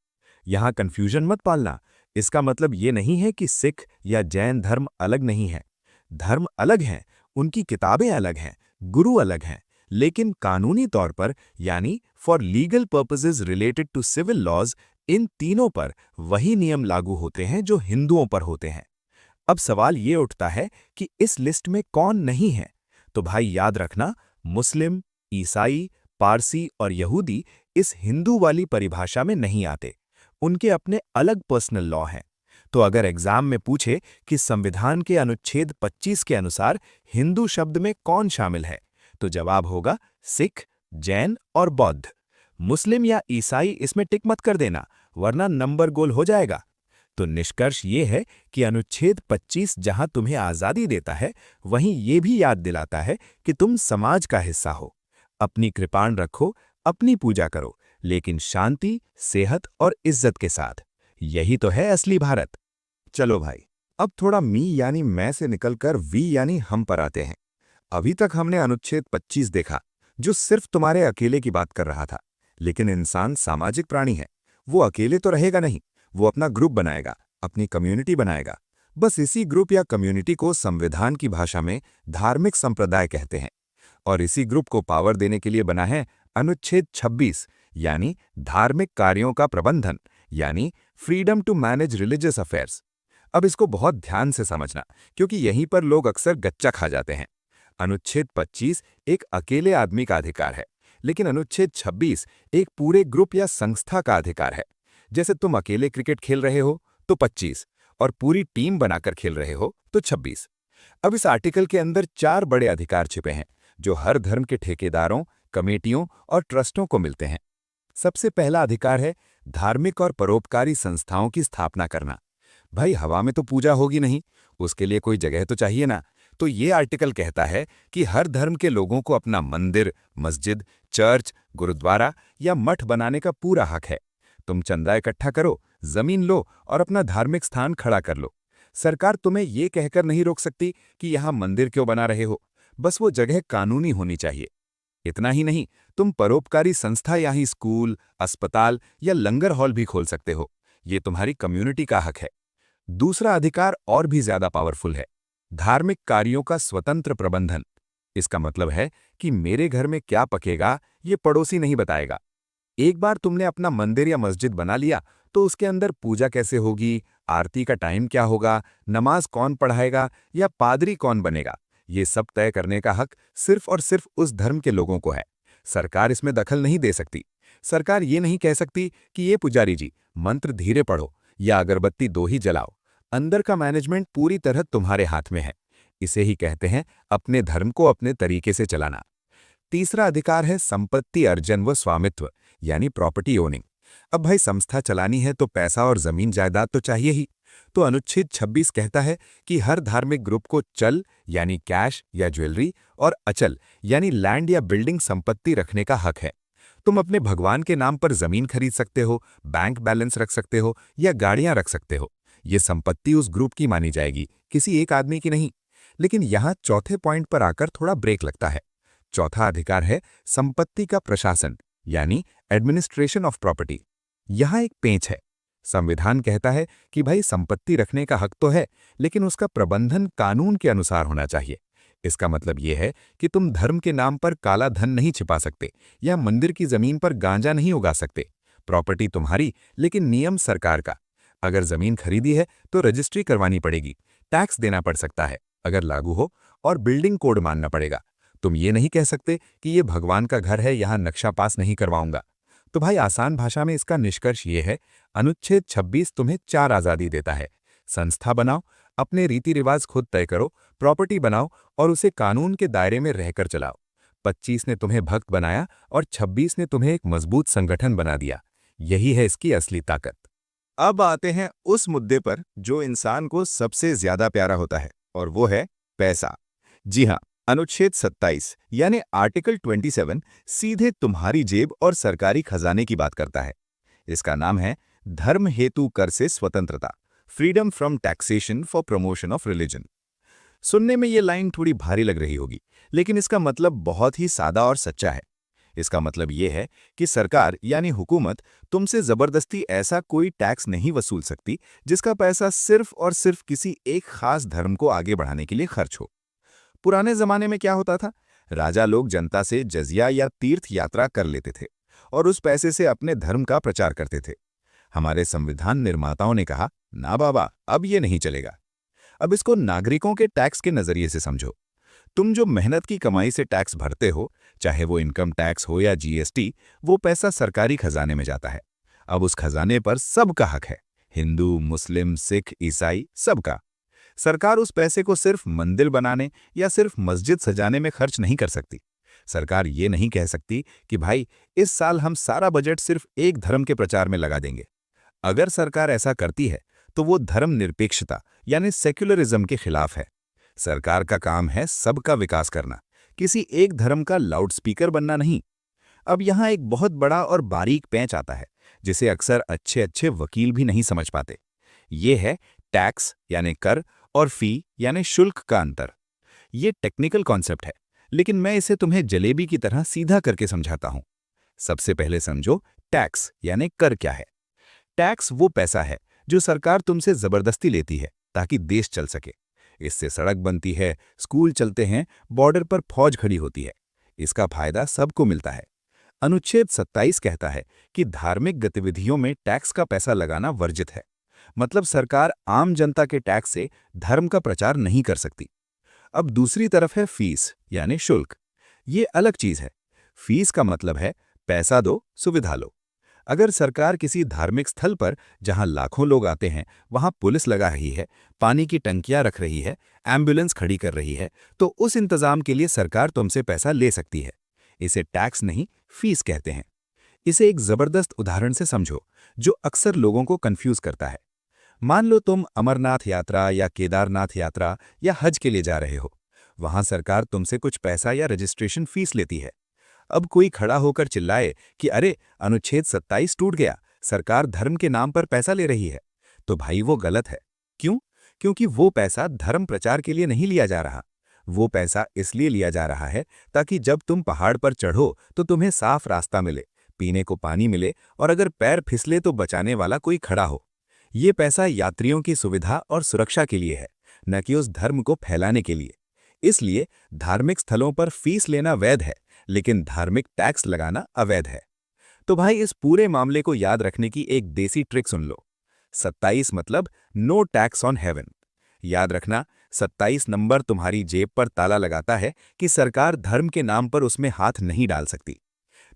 यहां कंफ्यूजन मत पालना। इसका मतलब ये नहीं है कि सिख या जैन धर्म अलग नहीं है। धर्म अलग हैं, उनकी किताबें अलग हैं, गुरु अलग हैं, लेकिन कानूनी तौर पर, यानी for legal purposes related to civil laws, इन तीनों पर वही नियम लागू होते हैं जो हिंदुओं पर होते हैं। अब सवाल ये उठता है कि इस लिस्ट में कौन नहीं है? तो भाई याद रखना, मुस्लिम, ईसाई, पारसी और यहूदी इस हिंदू वाली परिभाषा में नहीं आते। उनके अपने अलग पर्सनल लॉ हैं। तो अगर एग्जाम में पूछे कि संविधान के अनुच्छेद 25 के अनुसार हिंदू शब्द में कौन शामिल है, तो जवाब होगा सिख, जैन और बौद्ध। मुस्लिम या ईसाई इसमें टिक मत कर देना, वरना नंबर गोल हो जाएगा। तो निष्कर्ष ये है कि अनुच्छेद 25 जहां तुम्हें आजादी देता है, वहीं ये भी याद दिलाता है कि तुम समाज का हिस्सा हो। अपनी कृपाण रखो, अपनी पूजा करो, लेकिन शांति, सेहत और इज्जत के साथ। यही तो है असली भारत। चलो भाई, अब थोड़ा मी यानी मैं से निकलकर वी यानी हम पर आते हैं। अभी तक हमने अनुच्छेद 25 देखा, जो सिर्फ तुम्हारे अकेले की बात कर रहा था। लेकिन इंसान सामाजिक प्राणी है। वो अकेले तो रहेगा नहीं, वो अपना ग्रुप बनाएगा, अपनी कम्युनिटी बनाएगा। बस इसी ग्रुप या कम्युनिटी को संविधान की भाषा में धार्मिक संप्रदाय कहते हैं। और इसी ग्रुप को पावर देने के लिए बना है अनुच्छेद 26, यानी धार्मिक कार्यों का प्रबंधन, यानी freedom to manage religious affairs. अब इसको बहुत ध्यान से समझना, क्योंकि यहीं पर लोग अक्सर गच्चा खा जाते हैं। अनुच्छेद 25 एक अकेले आदमी का अधिकार है, लेकिन अनुच्छेद 26 एक पूरे ग्रुप या संस्था का अधिकार है। जैसे तुम अकेले क्रिकेट खेल रहे हो तो 25, और पूरी टीम बनाकर खेल रहे हो तो 26। अब इस आर्टिकल के अंदर 4 बड़े अधिकार छिपे हैं, जो हर धर्म के ठेकेदारों, कमेटियों और ट्रस्टों को मिलते हैं। सबसे पहला अधिकार है धार्मिक और परोपकारी संस्थाओं की स्थापना करना। भाई, हवा में तो पूजा होगी नहीं, उसके लिए कोई जगह तो चाहिए ना। तो ये आर्टिकल कहता है कि हर धर्म के लोगों को अपना मंदिर, मस्जिद, चर्च, गुरुद्वारा या मठ बनाने का पूरा हक है। तुम चंदा इकट्ठा करो, जमीन लो और अपना धार्मिक स्थान खड़ा कर लो। सरकार तुम्हें ये कहकर नहीं रोक सकती कि यहां मंदिर क्यों बना रहे हो। बस वो जगह कानूनी होनी चाहिए। इतना ही नहीं, तुम परोपकारी संस्था यानी स्कूल, अस्पताल या लंगर हॉल भी खोल सकते हो। ये तुम्हारी कम्युनिटी का हक है। दूसरा अधिकार और भी ज्यादा पावरफुल है, धार्मिक कार्यों का स्वतंत्र प्रबंधन। इसका मतलब है कि मेरे घर में क्या पकेगा ये पड़ोसी नहीं बताएगा। एक बार तुमने अपना मंदिर या मस्जिद बना लिया तो उसके अंदर पूजा कैसे होगी, आरती का टाइम क्या होगा, नमाज कौन पढ़ाएगा या पादरी कौन बनेगा, ये सब तय करने का हक सिर्फ और सिर्फ उस धर्म के लोगों को है। सरकार इसमें दखल नहीं दे सकती। सरकार ये नहीं कह सकती कि ये पुजारी जी मंत्र धीरे पढ़ो या अगरबत्ती 2 ही जलाओ। अंदर का मैनेजमेंट पूरी तरह तुम्हारे हाथ में है। इसे ही कहते हैं अपने धर्म को अपने तरीके से चलाना। तीसरा अधिकार है संपत्ति अर्जन व स्वामित्व, यानी प्रॉपर्टी ओनिंग। अब भाई, संस्था चलानी है तो पैसा और जमीन जायदाद तो चाहिए ही। तो अनुच्छेद 26 कहता है कि हर धार्मिक ग्रुप को चल यानी कैश या ज्वेलरी और अचल यानी लैंड या बिल्डिंग संपत्ति रखने का हक है। तुम अपने भगवान के नाम पर जमीन खरीद सकते हो, बैंक बैलेंस रख सकते हो या गाड़ियां रख सकते हो। ये संपत्ति उस ग्रुप की मानी जाएगी, किसी एक आदमी की नहीं। लेकिन यहां चौथे पॉइंट पर आकर थोड़ा ब्रेक लगता है। चौथा अधिकार है संपत्ति का प्रशासन, यानी एडमिनिस्ट्रेशन ऑफ प्रॉपर्टी। यहां एक पेंच है। संविधान कहता है कि भाई, संपत्ति रखने का हक तो है, लेकिन उसका प्रबंधन कानून के अनुसार होना चाहिए। इसका मतलब यह है कि तुम धर्म के नाम पर काला धन नहीं छिपा सकते या मंदिर की जमीन पर गांजा नहीं उगा सकते। प्रॉपर्टी तुम्हारी, लेकिन नियम सरकार का। अगर जमीन खरीदी है तो रजिस्ट्री करवानी पड़ेगी, टैक्स देना पड़ सकता है अगर लागू हो, और बिल्डिंग कोड मानना पड़ेगा। तुम ये नहीं कह सकते कि ये भगवान का घर है, यहां नक्शा पास नहीं करवाऊंगा। तो भाई, आसान भाषा में इसका निष्कर्ष ये है, अनुच्छेद 26 तुम्हें 4 आजादी देता है। संस्था बनाओ, अपने रीति रिवाज खुद तय करो, प्रॉपर्टी बनाओ और उसे कानून के दायरे में रहकर चलाओ। 25 ने तुम्हें भक्त बनाया और 26 ने तुम्हें एक मजबूत संगठन बना दिया। यही है इसकी असली ताकत। अब आते हैं उस मुद्दे पर जो इंसान को सबसे ज्यादा प्यारा होता है, और वो है पैसा। जी हाँ, अनुच्छेद 27 यानी आर्टिकल 27 सीधे तुम्हारी जेब और सरकारी खजाने की बात करता है। इसका नाम है धर्म हेतु कर से स्वतंत्रता, freedom from taxation for promotion of religion. सुनने में ये लाइन थोड़ी भारी लग रही होगी, लेकिन इसका मतलब बहुत ही सादा और सच्चा है। इसका मतलब ये है कि सरकार यानी हुकूमत तुमसे जबरदस्ती ऐसा कोई टैक्स नहीं वसूल सकती जिसका पैसा सिर्फ और सिर्फ किसी एक खास धर्म को आगे बढ़ाने के लिए खर्च हो। पुराने जमाने में क्या होता था? राजा लोग जनता से जजिया या तीर्थ यात्रा कर लेते थे और उस पैसे से अपने धर्म का प्रचार करते थे। हमारे संविधान निर्माताओं ने कहा, ना बाबा, अब ये नहीं चलेगा। अब इसको नागरिकों के टैक्स के नजरिए से समझो। तुम जो मेहनत की कमाई से टैक्स भरते हो, चाहे वो इनकम टैक्स हो या जीएसटी, वो पैसा सरकारी खजाने में जाता है। अब उस खजाने पर सबका हक है, हिंदू, मुस्लिम, सिख, ईसाई, सबका। सरकार उस पैसे को सिर्फ मंदिर बनाने या सिर्फ मस्जिद सजाने में खर्च नहीं कर सकती। सरकार ये नहीं कह सकती कि भाई, इस साल हम सारा बजट सिर्फ एक धर्म के प्रचार में लगा देंगे। अगर सरकार ऐसा करती है तो वो धर्मनिरपेक्षता यानी सेक्युलरिज्म के खिलाफ है। सरकार का काम है सबका विकास करना, किसी एक धर्म का लाउडस्पीकर बनना नहीं। अब यहाँ एक बहुत बड़ा और बारीक पेंच आता है, जिसे अक्सर अच्छे अच्छे वकील भी नहीं समझ पाते। ये है टैक्स यानी कर और फी यानी शुल्क का अंतर। ये टेक्निकल कॉन्सेप्ट है, लेकिन मैं इसे तुम्हें जलेबी की तरह सीधा करके समझाता हूं। सबसे पहले समझो टैक्स यानी कर क्या है। टैक्स वो पैसा है जो सरकार तुमसे जबरदस्ती लेती है ताकि देश चल सके। इससे सड़क बनती है, स्कूल चलते हैं, बॉर्डर पर फौज खड़ी होती है। इसका फायदा सबको मिलता है। अनुच्छेद 27 कहता है कि धार्मिक गतिविधियों में टैक्स का पैसा लगाना वर्जित है। मतलब सरकार आम जनता के टैक्स से धर्म का प्रचार नहीं कर सकती। अब दूसरी तरफ है फीस यानी शुल्क। ये अलग चीज है। फीस का मतलब है पैसा दो, सुविधा लो। अगर सरकार किसी धार्मिक स्थल पर जहां लाखों लोग आते हैं वहां पुलिस लगा रही है, पानी की टंकियां रख रही है, एम्बुलेंस खड़ी कर रही है, तो उस इंतजाम के लिए सरकार तुमसे पैसा ले सकती है। इसे टैक्स नहीं, फीस कहते हैं। इसे एक जबरदस्त उदाहरण से समझो जो अक्सर लोगों को कंफ्यूज करता है। मान लो तुम अमरनाथ यात्रा या केदारनाथ यात्रा या हज के लिए जा रहे हो। वहां सरकार तुमसे कुछ पैसा या रजिस्ट्रेशन फीस लेती है। अब कोई खड़ा होकर चिल्लाए कि अरे अनुच्छेद 27 टूट गया, सरकार धर्म के नाम पर पैसा ले रही है, तो भाई वो गलत है। क्यों? क्योंकि वो पैसा धर्म प्रचार के लिए नहीं लिया जा रहा। वो पैसा इसलिए लिया जा रहा है ताकि जब तुम पहाड़ पर चढ़ो तो तुम्हें साफ रास्ता मिले, पीने को पानी मिले और अगर पैर फिसले तो बचाने वाला कोई खड़ा हो। ये पैसा यात्रियों की सुविधा और सुरक्षा के लिए है, न कि उस धर्म को फैलाने के लिए। इसलिए धार्मिक स्थलों पर फीस लेना वैध है, लेकिन धार्मिक टैक्स लगाना अवैध है। तो भाई इस पूरे मामले को याद रखने की एक देसी ट्रिक सुन लो। 27 मतलब नो टैक्स ऑन हेवन। याद रखना, 27 नंबर तुम्हारी जेब पर ताला लगाता है कि सरकार धर्म के नाम पर उसमें हाथ नहीं डाल सकती।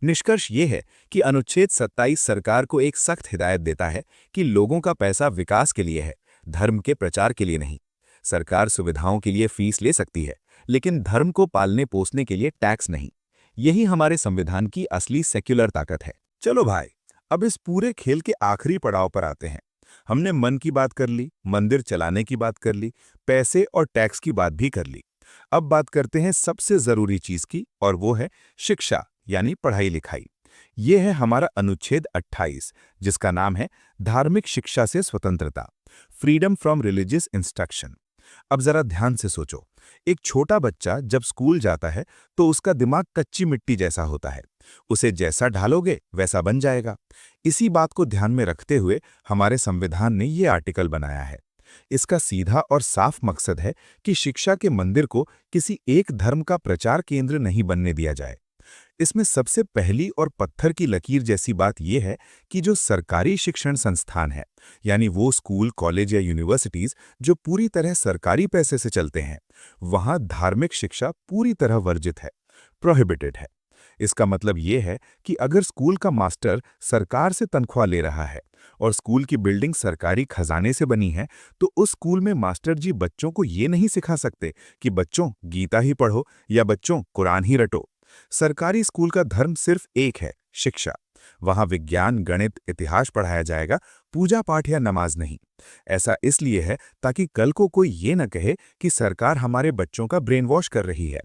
निष्कर्ष ये है कि अनुच्छेद 27 सरकार को एक सख्त हिदायत देता है कि लोगों का पैसा विकास के लिए है, धर्म के प्रचार के लिए नहीं। सरकार सुविधाओं के लिए फीस ले सकती है, लेकिन धर्म को पालने पोसने के लिए टैक्स नहीं। यही हमारे संविधान की असली सेक्युलर ताकत है। चलो भाई, अब इस पूरे खेल के आखिरी पड़ाव पर आते हैं। हमने मन की बात कर ली, मंदिर चलाने की बात कर ली, पैसे और टैक्स की बात भी कर ली। अब बात करते हैं सबसे जरूरी चीज की, और वो है शिक्षा यानी पढ़ाई लिखाई। ये है हमारा अनुच्छेद 28, जिसका नाम है धार्मिक शिक्षा से स्वतंत्रता, फ्रीडम फ्रॉम रिलीजियस इंस्ट्रक्शन। अब जरा ध्यान से सोचो, एक छोटा बच्चा जब स्कूल जाता है तो उसका दिमाग कच्ची मिट्टी जैसा होता है। उसे जैसा ढालोगे वैसा बन जाएगा। इसी बात को ध्यान में रखते हुए हमारे संविधान ने ये आर्टिकल बनाया है। इसका सीधा और साफ मकसद है कि शिक्षा के मंदिर को किसी एक धर्म का प्रचार केंद्र नहीं बनने दिया जाए। इसमें सबसे पहली और पत्थर की लकीर जैसी बात यह है कि जो सरकारी शिक्षण संस्थान है, यानी वो स्कूल, कॉलेज या यूनिवर्सिटीज जो पूरी तरह सरकारी पैसे से चलते हैं, वहां धार्मिक शिक्षा पूरी तरह वर्जित है, प्रोहिबिटेड है। इसका मतलब ये है कि अगर स्कूल का मास्टर सरकार से तनख्वाह ले रहा है और स्कूल की बिल्डिंग सरकारी खजाने से बनी है, तो उस स्कूल में मास्टर जी बच्चों को ये नहीं सिखा सकते कि बच्चों गीता ही पढ़ो या बच्चों कुरान ही रटो। सरकारी स्कूल का धर्म सिर्फ एक है, शिक्षा। वहां विज्ञान, गणित, इतिहास पढ़ाया जाएगा, पूजा पाठ या नमाज नहीं। ऐसा इसलिए है ताकि कल को कोई ये न कहे कि सरकार हमारे बच्चों का ब्रेन वॉश कर रही है।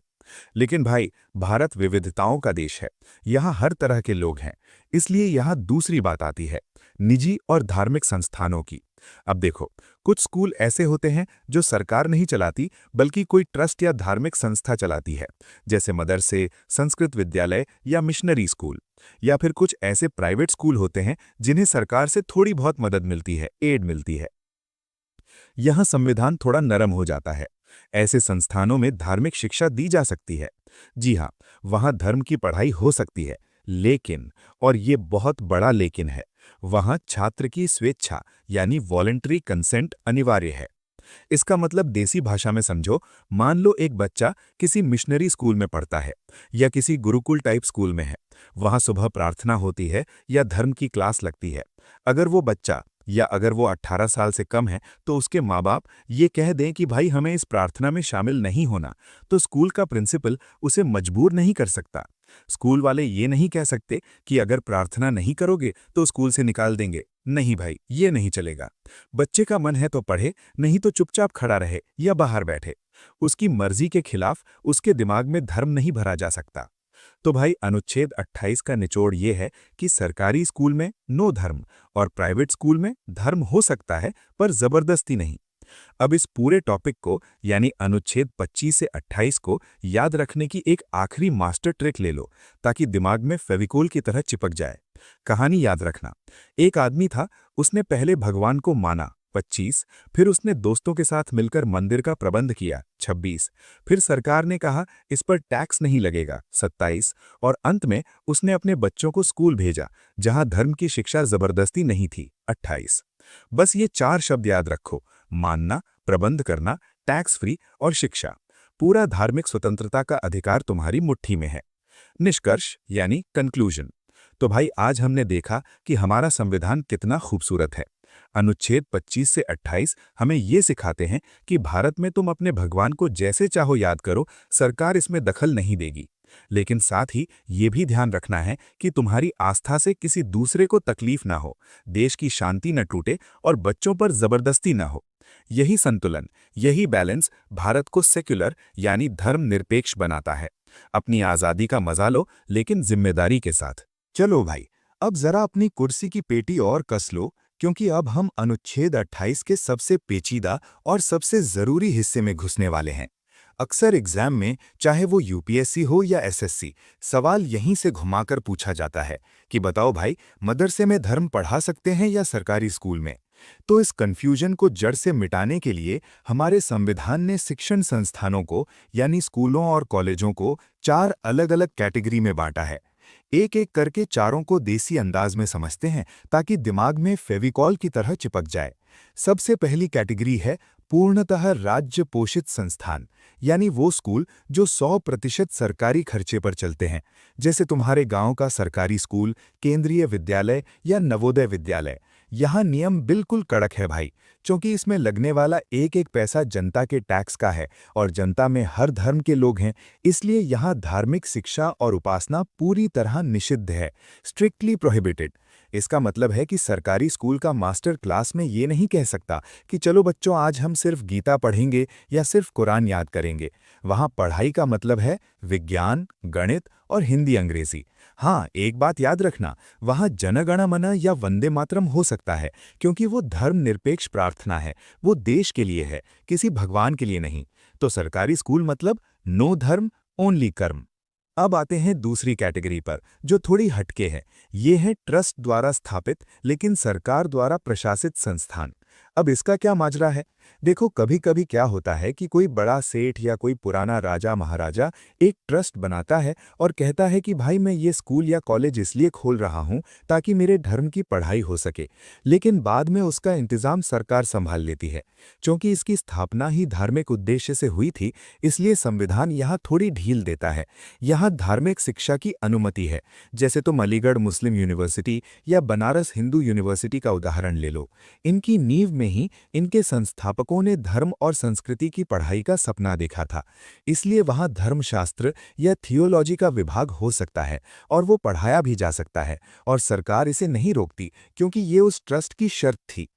लेकिन भाई, भारत विविधताओं का देश है, यहाँ हर तरह के लोग हैं। इसलिए यहाँ दूसरी बात आती है, निजी और धार्मिक संस्थानों की। अब देखो, कुछ स्कूल ऐसे होते हैं जो सरकार नहीं चलाती बल्कि कोई ट्रस्ट या धार्मिक संस्था चलाती है, जैसे मदरसे, संस्कृत विद्यालय या मिशनरी स्कूल। या फिर कुछ ऐसे प्राइवेट स्कूल होते हैं जिन्हें सरकार से थोड़ी बहुत मदद मिलती है, एड मिलती है। यहाँ संविधान थोड़ा नरम हो जाता है। ऐसे संस्थानों में धार्मिक शिक्षा दी जा सकती है। जी हाँ, वहाँ धर्म की पढ़ाई हो सकती है, लेकिन, और ये बहुत बड़ा लेकिन है, वहाँ छात्र की स्वेच्छा यानी वॉलंटरी कंसेंट अनिवार्य है। इसका मतलब देसी भाषा में समझो, मान लो एक बच्चा किसी मिशनरी स्कूल में पढ़ता है या किसी गुरुकुल टाइप स्कूल में है। वहाँ सुबह प्रार्थना होती है या धर्म की क्लास लगती है। अगर वो बच्चा या अगर वो 18 साल से कम है तो उसके माँ बाप ये कह दें कि भाई हमें इस प्रार्थना में शामिल नहीं होना, तो स्कूल का प्रिंसिपल उसे मजबूर नहीं कर सकता। स्कूल वाले ये नहीं कह सकते कि अगर प्रार्थना नहीं करोगे तो स्कूल से निकाल देंगे। नहीं भाई, ये नहीं चलेगा। बच्चे का मन है तो पढ़े, नहीं तो चुपचाप खड़ा रहे या बाहर बैठे। उसकी मर्जी के खिलाफ उसके दिमाग में धर्म नहीं भरा जा सकता। तो भाई अनुच्छेद 28 का निचोड़ ये है कि सरकारी स्कूल में नो धर्म और प्राइवेट स्कूल में धर्म हो सकता है, पर जबरदस्ती नहीं। अब इस पूरे टॉपिक को यानी अनुच्छेद 25 से 28 को याद रखने की एक आखिरी मास्टर ट्रिक ले लो, ताकि दिमाग में फेविकोल की तरह चिपक जाए। कहानी याद रखना। एक आदमी था, उसने पहले भगवान को माना 25, फिर उसने दोस्तों के साथ मिलकर मंदिर का प्रबंध किया 26, फिर सरकार ने कहा इस पर टैक्स नहीं लगेगा 27, और अंत में उसने अपने बच्चों को स्कूल भेजा जहां धर्म की शिक्षा जबरदस्ती नहीं थी 28। बस ये 4 शब्द याद रखो: मानना, प्रबंध करना, टैक्स फ्री और शिक्षा। पूरा धार्मिक स्वतंत्रता का अधिकार तुम्हारी मुट्ठी में है। निष्कर्ष यानी कंक्लूजन। तो भाई आज हमने देखा कि हमारा संविधान कितना खूबसूरत है। अनुच्छेद 25 से 28 हमें ये सिखाते हैं कि भारत में तुम अपने भगवान को जैसे चाहो याद करो, सरकार इसमें दखल नहीं देगी। लेकिन साथ ही ये भी ध्यान रखना है कि तुम्हारी आस्था से किसी दूसरे को तकलीफ ना हो, देश की शांति न टूटे और बच्चों पर जबरदस्ती ना हो। यही संतुलन, यही बैलेंस भारत को सेक्युलर यानी धर्मनिरपेक्ष बनाता है। अपनी आज़ादी का मजा लो, लेकिन जिम्मेदारी के साथ। चलो भाई, अब जरा अपनी कुर्सी की पेटी और कस लो, क्योंकि अब हम अनुच्छेद 28 के सबसे पेचीदा और सबसे जरूरी हिस्से में घुसने वाले हैं। अक्सर एग्जाम में, चाहे वो यूपीएससी हो या एसएससी, सवाल यहीं से घुमाकर पूछा जाता है कि बताओ भाई, मदरसे में धर्म पढ़ा सकते हैं या सरकारी स्कूल में। तो इस कंफ्यूजन को जड़ से मिटाने के लिए हमारे संविधान ने शिक्षण संस्थानों को यानी स्कूलों और कॉलेजों को 4 अलग-अलग कैटेगरी में बांटा है। एक एक करके चारों को देसी अंदाज में समझते हैं, ताकि दिमाग में फेविकॉल की तरह चिपक जाए। सबसे पहली कैटेगरी है पूर्णतः राज्य पोषित संस्थान, यानी वो स्कूल जो 100% सरकारी खर्चे पर चलते हैं, जैसे तुम्हारे गांव का सरकारी स्कूल, केंद्रीय विद्यालय या नवोदय विद्यालय। यहाँ नियम बिल्कुल कड़क है भाई, क्योंकि इसमें लगने वाला एक एक पैसा जनता के टैक्स का है और जनता में हर धर्म के लोग हैं, इसलिए यहाँ धार्मिक शिक्षा और उपासना पूरी तरह निषिद्ध है, स्ट्रिक्टली प्रोहिबिटेड। इसका मतलब है कि सरकारी स्कूल का मास्टर क्लास में ये नहीं कह सकता कि चलो बच्चों आज हम सिर्फ गीता पढ़ेंगे या सिर्फ कुरान याद करेंगे। वहाँ पढ़ाई का मतलब है विज्ञान, गणित और हिंदी अंग्रेजी। हाँ, एक बात याद रखना, वहाँ जनगण मन या वंदे मातरम हो सकता है, क्योंकि वो धर्मनिरपेक्ष प्रार्थना है, वो देश के लिए है, किसी भगवान के लिए नहीं। तो सरकारी स्कूल मतलब नो धर्म, ओनली कर्म। अब आते हैं दूसरी कैटेगरी पर, जो थोड़ी हटके है। ये है ट्रस्ट द्वारा स्थापित लेकिन सरकार द्वारा प्रशासित संस्थान। अब इसका क्या माजरा है? देखो, कभी कभी क्या होता है कि कोई बड़ा सेठ या कोई पुराना राजा महाराजा एक ट्रस्ट बनाता है और कहता है कि भाई मैं ये स्कूल या कॉलेज इसलिए खोल रहा हूँ ताकि मेरे धर्म की पढ़ाई हो सके। लेकिन बाद में उसका इंतजाम सरकार संभाल लेती है। क्योंकि इसकी स्थापना ही धार्मिक उद्देश्य से हुई थी, इसलिए संविधान यहाँ थोड़ी ढील देता है। यहाँ धार्मिक शिक्षा की अनुमति है। जैसे तुम अलीगढ़ मुस्लिम यूनिवर्सिटी या बनारस हिंदू यूनिवर्सिटी का उदाहरण ले लो। इनकी नींव में ही इनके संस्थापकों ने धर्म और संस्कृति की पढ़ाई का सपना देखा था, इसलिए वहां धर्मशास्त्र या थियोलॉजी का विभाग हो सकता है और वो पढ़ाया भी जा सकता है, और सरकार इसे नहीं रोकती क्योंकि ये उस ट्रस्ट की शर्त थी।